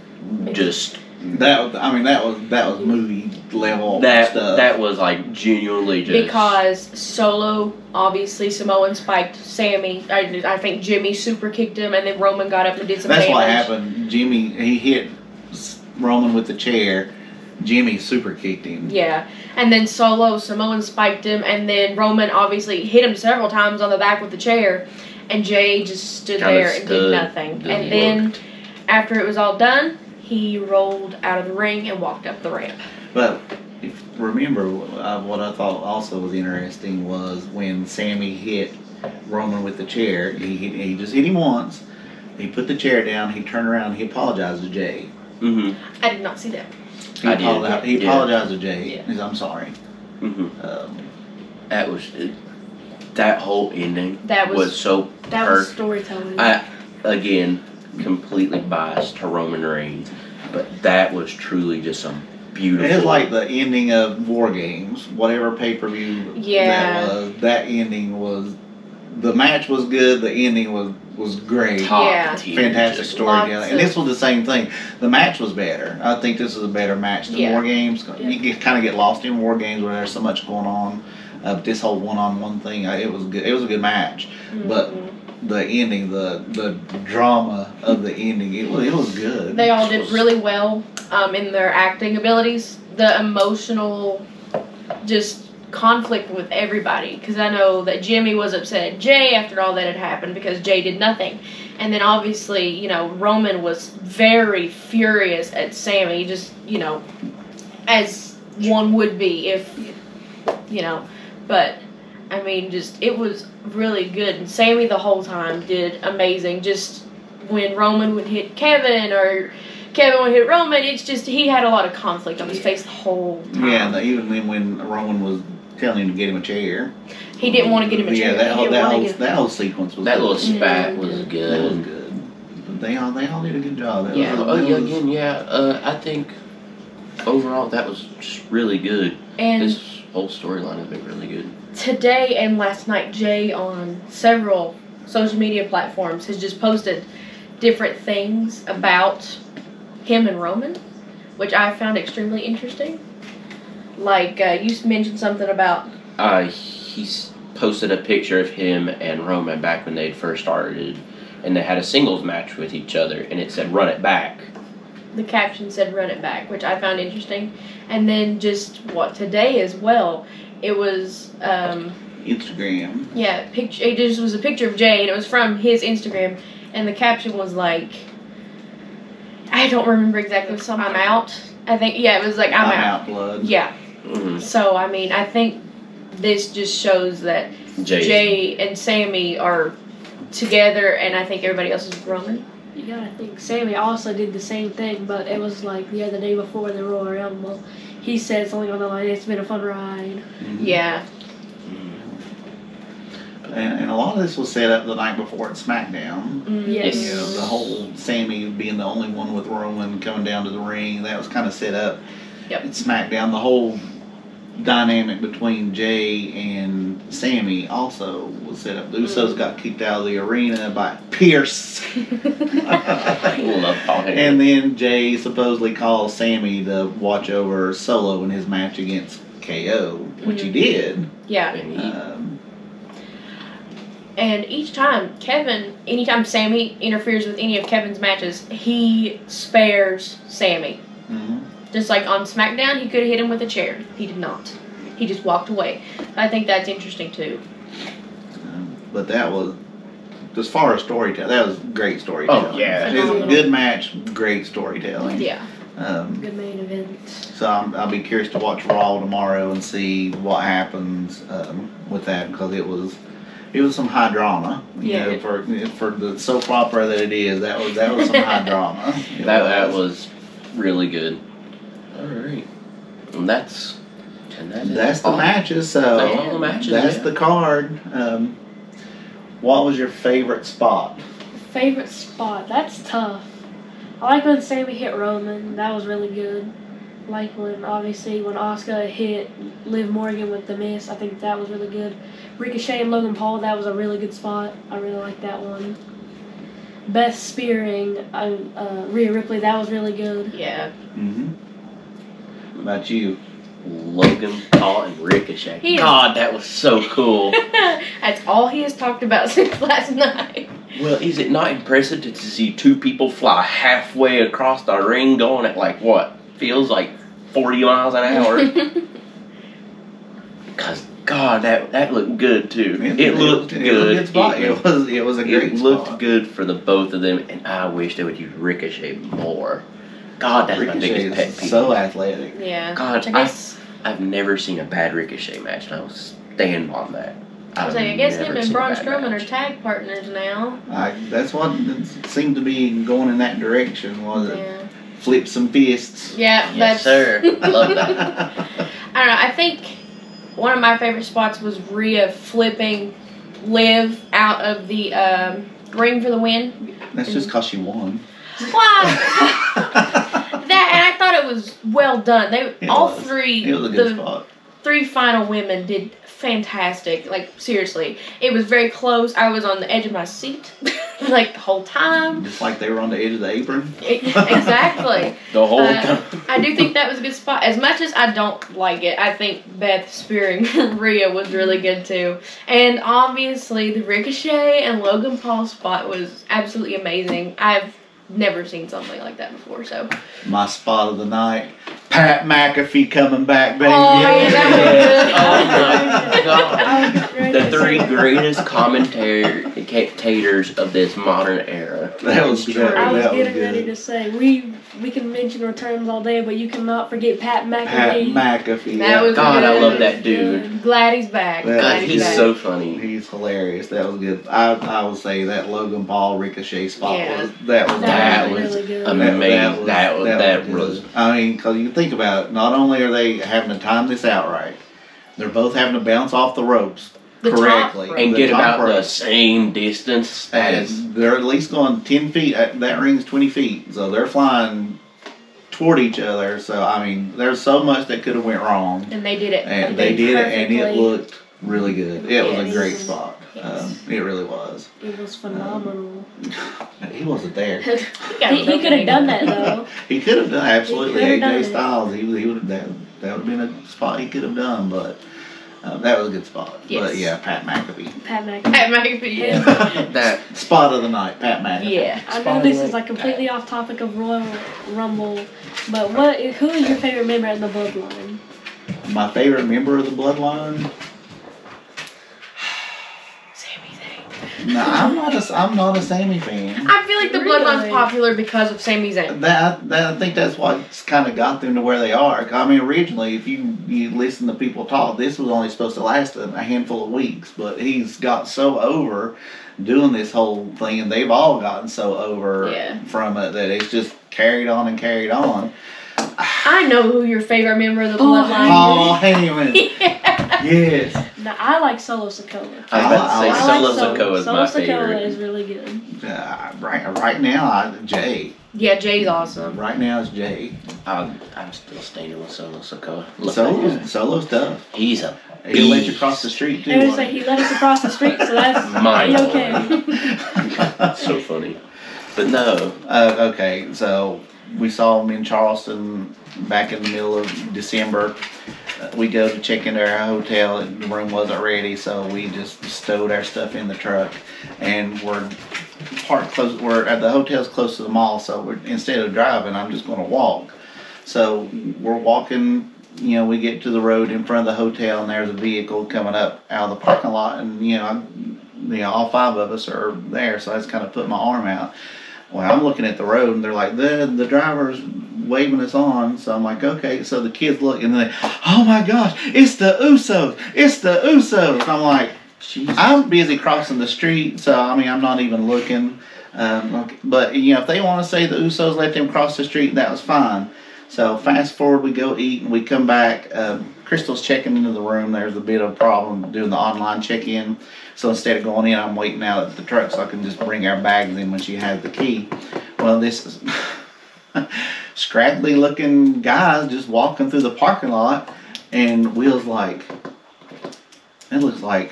Just That was movie level that stuff. that was like genuinely just Because Solo, obviously, Samoan spiked Sammy. I think Jimmy super kicked him, and then Roman got up and did some That's damage. what happened. Jimmy, he hit Roman with the chair. Jimmy super kicked him. Yeah, and then Solo, Samoan spiked him, and then Roman obviously hit him several times on the back with the chair, and Jay just stood Kinda there and did stood, nothing. didn't And then, look. after it was all done, he rolled out of the ring and walked up the ramp. But if, remember, what I thought also was interesting was when Sammy hit Roman with the chair. He just hit him once. He put the chair down. He turned around. He apologized to Jay. Mhm. I did not see that. He I did. apologized. He Yeah. apologized to Jay. Yeah. He said, "I'm sorry." Mhm. Um, That was that whole ending That was so That was perfect. storytelling. I again completely biased to Roman Reigns, but that was truly just some beautiful. It is like the ending of War Games, whatever pay-per-view Yeah. that was. That ending was, the match was good. The ending was great. top Yeah. tier, Fantastic just- storytelling. lots And this of- was the same thing. The match was better. I think this is a better match than Yeah. War Games. Yeah. You kind of get lost in War Games where there's so much going on. But this whole one-on-one thing, it was good. It was a good match. But the ending, the drama of the ending, it was good. They all did really well in their acting abilities. The emotional, just conflict with everybody. Because I know that Jimmy was upset at Jay after all that had happened because Jay did nothing. And then obviously, Roman was very furious at Sammy, just, as one would be if, but I mean, it was really good. And Sammy the whole time did amazing. Just when Roman would hit Kevin or Kevin would hit Roman, it's just, he had a lot of conflict on his face the whole time. Yeah, even then when Roman was telling him to get him a chair. He didn't want to get him a Yeah, chair. that He whole, didn't that, wanna whole, get- that whole sequence was That good. little spat was That was good. good. But they all did a good job. It Yeah. was, Oh, it yeah, was- again, yeah. I think overall that was just really good. And This whole storyline has been really good. today and last night, Jay on several social media platforms has just posted different things about him and Roman, which I found extremely interesting. Like, you mentioned something about, He's posted a picture of him and Roman back when they first started, and they had a singles match with each other, and it said "Run it back." the caption said run it back, which I found interesting. And then just, today as well, it was, Instagram. it just was a picture of Jay, and it was from his Instagram, and the caption was like, I don't remember exactly, I'm out. I think, it was like, I'm out. blood. Yeah. Mm-hmm. So, I mean, I think this just shows that Jay and Sammy are together, and I think everybody else is Roman. You gotta think Sammy also did the same thing, but it was like the other day before the Royal Rumble. He said something on the line, "It's been a fun ride." Mhm. Yeah. And a lot of this was set up the night before at SmackDown. Yes. You know, the whole Sammy being the only one with Roman coming down to the ring, that was kind of set up Yep. at SmackDown. The whole dynamic between Jay and Sammy also was set up. The Usos got kicked out of the arena by Pierce. Love Paul Heyman. And then Jay supposedly calls Sammy to watch over Solo in his match against KO, which he did. Yeah. And each time anytime Sammy interferes with any of Kevin's matches, he spares Sammy. Mm-hmm. Just like on SmackDown, he could have hit him with a chair. He did not. He just walked away. I think that's interesting too. But that was, as far as storytelling, that was great storytelling. Oh, yeah. It was a good match, great storytelling. Yeah. Good main event. So I'll be curious to watch Raw tomorrow and see what happens with that, because it was some high drama. You know, for the soap opera that it is, that was some high drama. That was really good. All right, and that's the matches. So that's all the matches. That's the card. What was your favorite spot? Favorite spot? That's tough. I like when Sammy hit Roman. That was really good. I like when Asuka hit Liv Morgan with the miss. I think that was really good. Ricochet and Logan Paul, that was a really good spot. I really like that one. Best spearing, Rhea Ripley, that was really good. Yeah. Mm-hmm. What about you? Logan Paul and Ricochet. God, that was so cool. That's all he has talked about since last night. Well, is it not impressive to see two people fly halfway across the ring going at like what feels like 40 miles an hour? Because God, that looked good too. It looked good. It was a good spot. It was a great It spot. looked good for the both of them, and I wish they would use Ricochet more. God, that's my biggest pet peeve. So athletic. Yeah. God, I guess I've never seen a bad Ricochet match, and I will stand on that. I guess him and Braun Strowman are tag partners now. That's what it seemed to be going in that direction. Was it? Flip some fists. Yeah, Yes, sir. I love that. I don't know. I think one of my favorite spots was Rhea flipping Liv out of the ring for the win. That's just because she won. Wow. And I thought it was well done. It was a good the spot. three final women did fantastic. Like, seriously. It was very close. I was on the edge of my seat, like, the whole time. Just like they were on the edge of the apron. Exactly. The whole time. I do think that was a good spot. As much as I don't like it, I think Beth spearing Rhea was really good, too. And, obviously, the Ricochet and Logan Paul spot was absolutely amazing. I've never seen something like that before, so. My spot of the night, Pat McAfee coming back, baby. Oh, yeah, Oh my God. The three greatest commentators of this modern era. That was good. I was That was getting ready good. to say, we can mention returns all day, but you cannot forget Pat McAfee. Pat McAfee. That was God, I good. love that dude. Glad he's back. Yeah, God, Glad he's back. so funny. He's hilarious. That was good. I would say that Logan Paul Ricochet spot Yeah. was That was really good. amazing. That was. I mean, because you think about it, not only are they having to time this out right, they're both having to bounce off the ropes The top correctly rope. And The get top about the ropes. same distance as. And they're at least going 10 feet. That ring's 20 feet, so they're flying toward each other. So I mean, there's so much that could have went wrong, And they did it. and they did it, and it perfectly. looked really good. It was a Yes. great spot. Yes. It really was. It was phenomenal. He wasn't there. He could have done that, though. He could have done absolutely He could have done AJ it. Styles. He would have that would have been a spot he could have done, but that was a good spot. Yes. But yeah, Pat McAfee. Pat McAfee. Pat McAfee, yeah. That. Spot of the night, Pat McAfee. Yeah. I know this is like completely off topic of Royal Rumble, but who is your favorite member in the Bloodline? My favorite member of the Bloodline. Sami Zayn. No, I'm not a Sammy fan. I feel like the Really? Bloodline's popular because of Sami Zayn. I think that's what's kind of got them to where they are. I mean, originally, if you listen to people talk, this was only supposed to last a handful of weeks, but he's got so over doing this whole thing, and they've all gotten so over from it that it's just carried on and carried on. I know who your favorite member of the Paul Bloodline Paul Heyman. is. Yeah. Yes. Now, I like Solo Sikoa. I was about to say I Solo like Sikoa is Solo my Sikoa favorite. is really good. Right now, Jay. Yeah, Jay's awesome. Right now it's Jay. I'm still staying with Solo Sokoa. Solo's tough. He's a He'll let you cross the street too. It was like he let us across the street, so that's Mind okay. so funny. But no. Okay, so we saw him in Charleston back in the middle of December. We go to check into our hotel and the room wasn't ready, so we just stowed our stuff in the truck, and we're parked close. We're at the hotel's close to the mall, so instead of driving, I'm just going to walk. So we're walking. You know, we get to the road in front of the hotel, and there's a vehicle coming up out of the parking lot, and all 5 of us are there. So I just kind of put my arm out. Well, I'm looking at the road, and they're like, the driver's waving us on. So I'm like, okay. So the kids look, and they're like, oh my gosh, it's the Usos! It's the Usos! And I'm like, Jesus. I'm busy crossing the street, so I mean, I'm not even looking. But if they want to say the Usos, let them cross the street. That was fine. So fast forward, we go eat, and we come back. Crystal's checking into the room. There's a bit of a problem doing the online check-in. So instead of going in, I'm waiting out at the truck so I can just bring our bags in when she has the key. Well, this scraggly looking guy just walking through the parking lot, and Will's like, it looks like,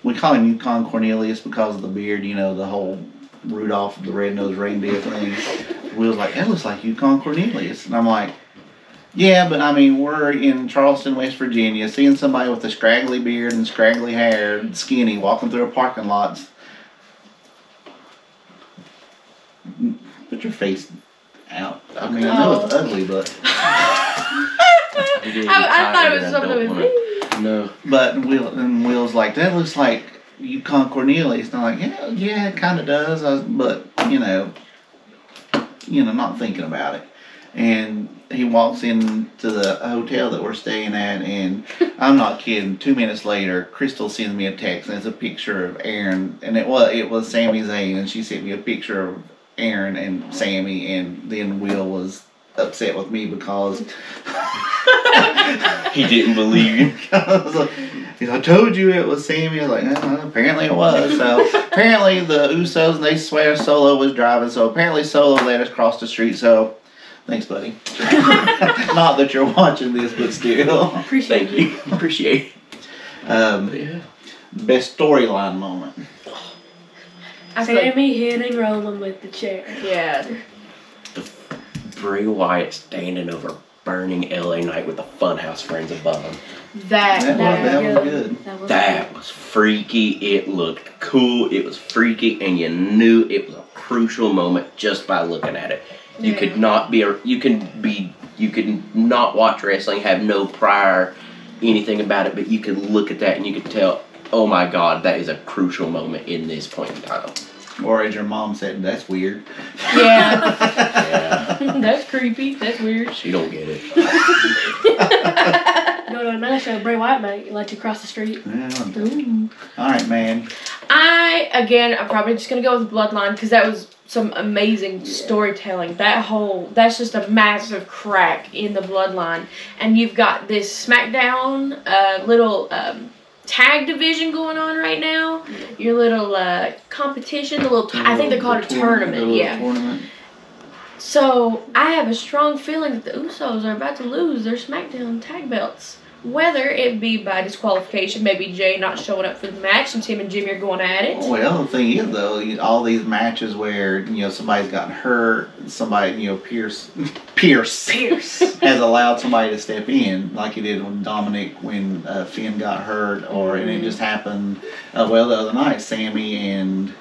we call him Yukon Cornelius because of the beard, the whole Rudolph the Red-Nosed Reindeer thing. Will's like, that looks like Yukon Cornelius. And I'm like, yeah, but I mean, we're in Charleston, West Virginia, seeing somebody with a scraggly beard and scraggly hair, skinny, walking through a parking lot. Put your face out. I mean, I know it's ugly, but... I thought it was something with me. No. But Will's like, that looks like Yukon Cornelius. And I'm like, yeah, it kind of does. But, not thinking about it. And he walks into the hotel that we're staying at, and I'm not kidding, 2 minutes later, Crystal sends me a text, and it's a picture of Aaron, and it was Sami Zayn, and she sent me a picture of Aaron and Sammy, and then Will was upset with me because he didn't believe you. I told you it was Sammy. I was like, apparently it was. So apparently the Usos, they swear Solo was driving, so apparently Solo let us cross the street, so thanks, buddy. Not that you're watching this, but still. Appreciate Thank you. Appreciate it. Best storyline moment. Sammy hitting Roman with the chair. Yeah. Bray Wyatt standing over burning LA Knight with the Funhouse friends above him. That was good. That was freaky. It looked cool. It was freaky, and you knew it was a crucial moment just by looking at it. You could not watch wrestling, have no prior anything about it, but you could look at that and you could tell, oh my God, that is a crucial moment in this point in time. Or as your mom said, that's weird. Yeah. Yeah. That's creepy. That's weird. She don't get it. Go to another show, Bray Wyatt might let you cross the street. Yeah. Ooh. All right, man. I'm probably just going to go with Bloodline because that was some amazing storytelling. That's just a massive crack in the Bloodline. And you've got this SmackDown little tag division going on right now. Your little competition, I think they call it a tournament. Yeah. Tournament. So I have a strong feeling that the Usos are about to lose their SmackDown tag belts. Whether it be by disqualification, maybe Jay not showing up for the match since him and Jimmy are going at it. Well, the thing is, though, all these matches where, somebody's gotten hurt, somebody, Pierce has allowed somebody to step in, like he did with Dominic when Finn got hurt, and it just happened, the other night, Sammy and...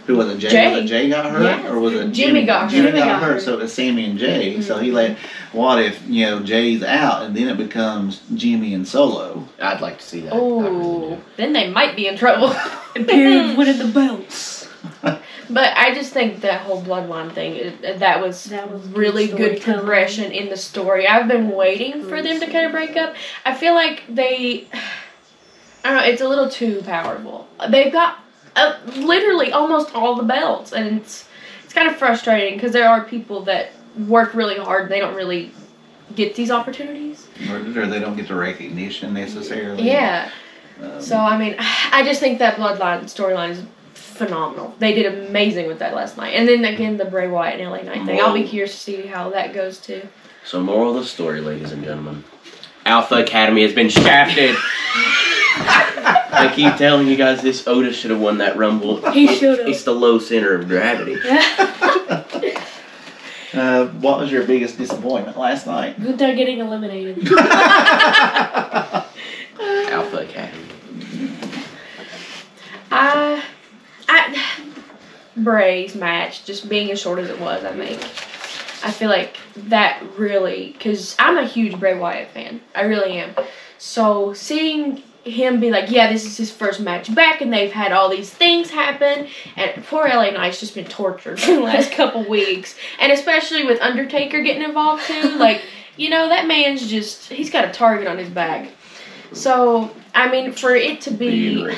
Who was it? Jay? Was it Jay got hurt? Yes. Or was it Jimmy got hurt? Jimmy got hurt, so it was Sammy and Jay. Mm-hmm. So he what if, Jay's out and then it becomes Jimmy and Solo? I'd like to see that. Oh, then they might be in trouble. And Pierce winning the belts. But I just think that whole Bloodline thing, that was really good progression in the story. I've been waiting for them to kind of break up. I feel like I don't know, it's a little too powerful. They've got literally almost all the belts, and it's kind of frustrating because there are people that work really hard and they don't really get these opportunities. Or they don't get the recognition necessarily. Yeah. So, I mean, I just think that Bloodline storyline is phenomenal. They did amazing with that last night. And then again, the Bray Wyatt and LA Knight thing. I'll be curious to see how that goes too. So, moral of the story, ladies and gentlemen. Alpha Academy has been shafted. I keep telling you guys, this Otis should have won that Rumble. He should have. It's the low center of gravity. What was your biggest disappointment last night? Gunther getting eliminated. Alpha Academy. Bray's match, just being as short as it was, I feel like that really, because I'm a huge Bray Wyatt fan. I really am. So seeing him be like, yeah, this is his first match back, and they've had all these things happen, and poor LA Knight's just been tortured for the last couple weeks, and especially with Undertaker getting involved too, like, that man's just, he's got a target on his back. So, I mean, for it to be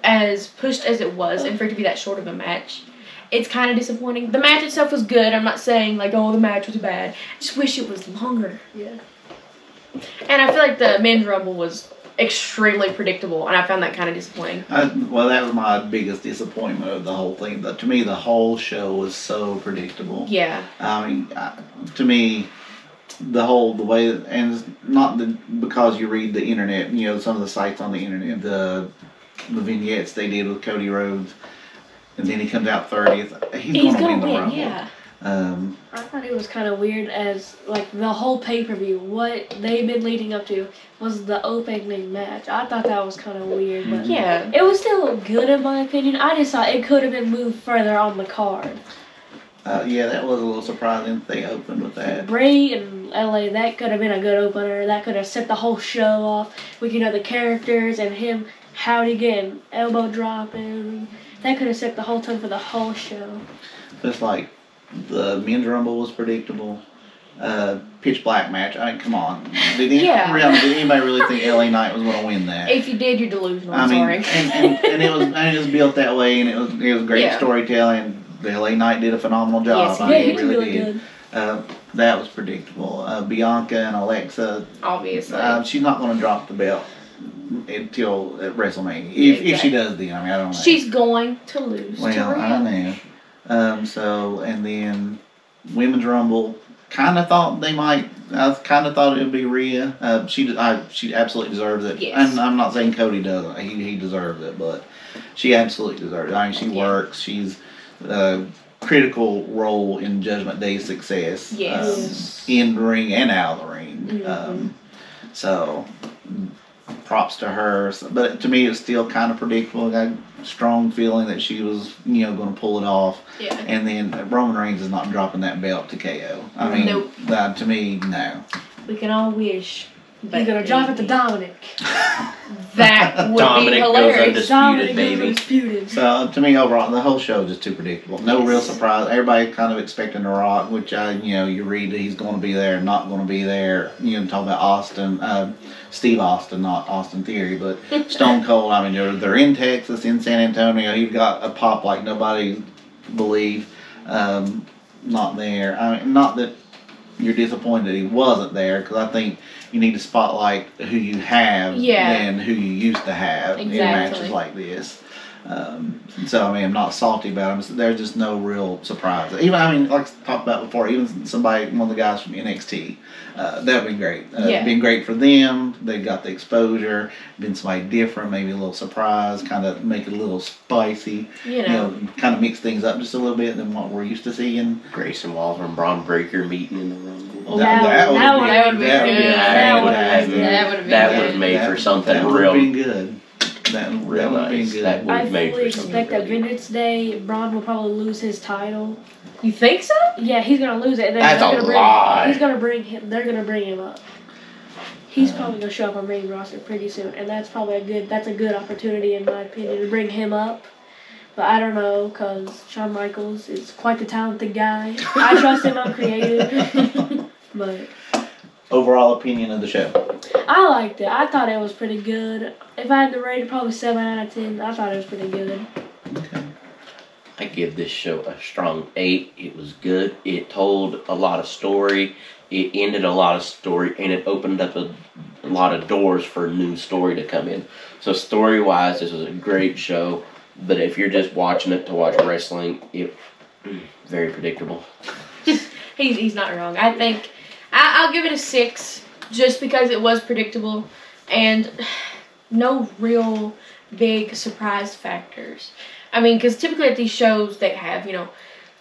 as pushed as it was, and for it to be that short of a match, it's kind of disappointing. The match itself was good. I'm not saying, like, oh, the match was bad. I just wish it was longer. Yeah. And I feel like the men's Rumble was extremely predictable, and I found that kind of disappointing. Well, that was my biggest disappointment of the whole thing. But to me, the whole show was so predictable. Yeah. I mean, to me, the way, and it's not because you read the internet, some of the sites on the internet, the vignettes they did with Cody Rhodes, and then he comes out 30th. He's going to win the Rumble. Yeah. I thought it was kind of weird as, like, the whole pay-per-view, what they've been leading up to was the opening match. I thought that was kind of weird, but yeah, it was still good in my opinion. I just thought it could have been moved further on the card. Yeah, that was a little surprising that they opened with that. Bray and LA, that could have been a good opener. That could have set the whole show off with, the characters and him, howdy getting elbow dropping. That could have set the whole tone for the whole show. Just like the men's Rumble was predictable. Pitch black match. I mean, come on. Did anybody really think LA Knight was going to win that? If you did, you're delusional. I'm sorry. And it was built that way, and it was great storytelling. The LA Knight did a phenomenal job. Yes, he really did. That was predictable. Bianca and Alexa. Obviously. She's not going to drop the belt until at WrestleMania. If she does, then I don't know. She's going to lose. Well, to I know. And then Women's Rumble. Kind of thought they might. I kind of thought it would be Rhea. She absolutely deserves it. Yes. And I'm not saying Cody doesn't. He deserves it, but she absolutely deserves it. I mean, she works. She's a critical role in Judgment Day's success. Yes. In the ring and out of the ring. Mm-hmm. So props to her. But to me, it's still kind of predictable. I got a strong feeling that she was, going to pull it off. Yeah. And then Roman Reigns is not dropping that belt to KO. I mean, nope. To me, no. We can all wish. He's going to drop it to Dominic. That would Dominic be hilarious. goes Dominic baby. undisputed. So to me, overall, the whole show is just too predictable. No real surprise. Everybody kind of expecting The Rock, which you read that he's going to be there, not going to be there. Talk about Austin, Steve Austin, not Austin Theory, but Stone Cold. I mean, they're in Texas, in San Antonio. He's got a pop like nobody believed. Not there. I mean, not that you're disappointed he wasn't there, because I think you need to spotlight who you have than who you used to have in matches like this. So I mean, I'm not salty about them. There's just no real surprise. Even like I talked about before, even one of the guys from NXT, that would be great. Been great for them. They got the exposure. Been somebody different, maybe a little surprise, kind of make it a little spicy. Kind of mix things up just a little bit than what we're used to seeing. Grayson Waller and Braun Breaker meeting in the Rumble. That would be good. That would have made for something that real. Been good. That real would nice. been good. That would I have made fully for something. expect that Vengeance Day, Braun will probably lose his title. You think so? Yeah, he's gonna lose it. And then That's a lie. He's gonna bring him. They're gonna bring him up. He's probably gonna show up on main roster pretty soon, and that's probably a good opportunity in my opinion to bring him up. But I don't know, cause Shawn Michaels is quite the talented guy. I trust him on creative. But Overall opinion of the show. I liked it. I thought it was pretty good. If I had to rate it, probably 7 out of 10. I thought it was pretty good. Okay. I give this show a strong 8. It was good. It told a lot of story. It ended a lot of story, and it opened up a lot of doors for new story to come in. So story-wise, this was a great show. But if you're just watching it to watch wrestling, it very predictable. He's not wrong. I think I'll give it a 6 just because it was predictable and no real big surprise factors. I mean, because typically at these shows they have,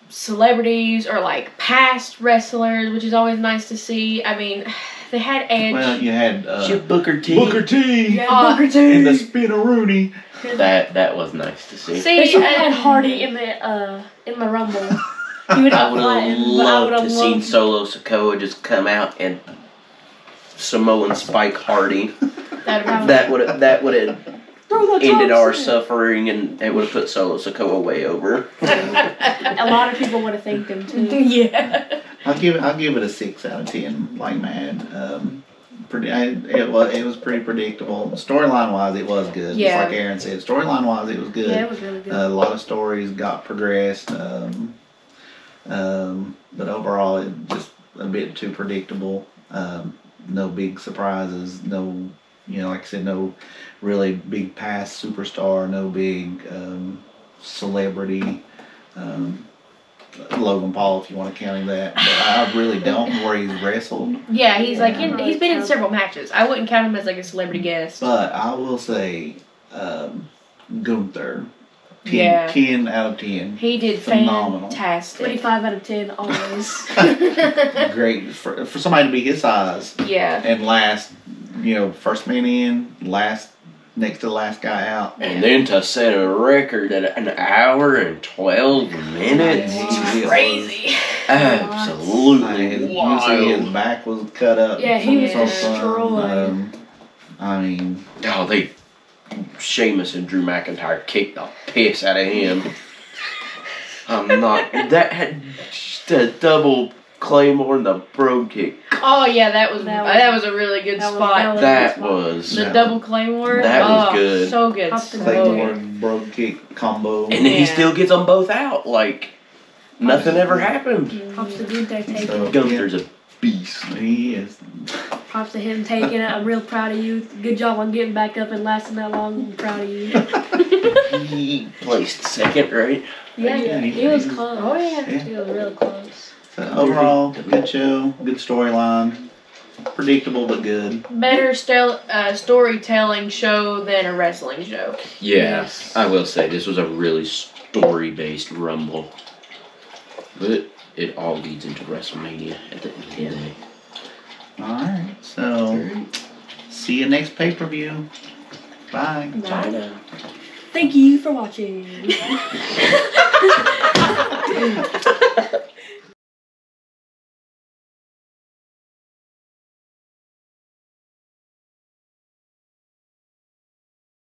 celebrities or like past wrestlers, which is always nice to see. I mean, they had Edge. Well, you had Booker T. Booker T. Yeah, Booker T. And the Spinaroonie. That was nice to see. They should have had Hardy in the Rumble. He would I have would have flattened, but I loved would to have seen loved. Solo Sikoa just come out and Samoan Spike Hardy. That would have ended our suffering, and it would have put Solo Sikoa way over. A lot of people would have thanked him too. Yeah. I'll give it a 6 out of 10. Like mad. It was pretty predictable. Storyline wise, it was good. Yeah. Just like Aaron said, storyline wise, it was good. Yeah, it was really good. A lot of stories got progressed. But overall, it just a bit too predictable. No big surprises. No, like I said, no really big past superstar. No big celebrity. Logan Paul, if you want to count him that. But I really don't where he's wrestled. Yeah, he's like Yeah. he's been in several matches. I wouldn't count him as like a celebrity guest. But I will say, Gunther, 10, Yeah. 10 out of 10. He did Phenomenal. fantastic. 25 out of 10 always. Great for somebody to be his size Yeah. and last, first man in, next to the last guy out. And then to set a record at an hour and 12 minutes. It's Crazy. Absolutely You see his wild. back was cut up. Yeah, he was from destroyed. I mean, Oh, Sheamus and Drew McIntyre kicked the piss out of him. That had just a double Claymore and the Brogue Kick. Oh yeah, that was That a really good that was- spot. that That was. The double Claymore. That was good. So good. Up to So Claymore good. and Brogue Kick combo. And then he Yeah. still gets them both out. Like, nothing ever happened. Props to Gunther taking So- it. Gunther's a beast. He is. Props to him taking it. I'm real proud of you. Good job on getting back up and lasting that long. I'm proud of you. He placed second, right? Yeah, he was close. Oh, yeah. He was real close. So overall, good show, good storyline, predictable but good. Better storytelling show than a wrestling show. Yeah, Yes. I will say this was a really story-based Rumble. But it all leads into WrestleMania at the end of the day. Alright, so see you next pay-per-view. Bye. China. Thank you for watching.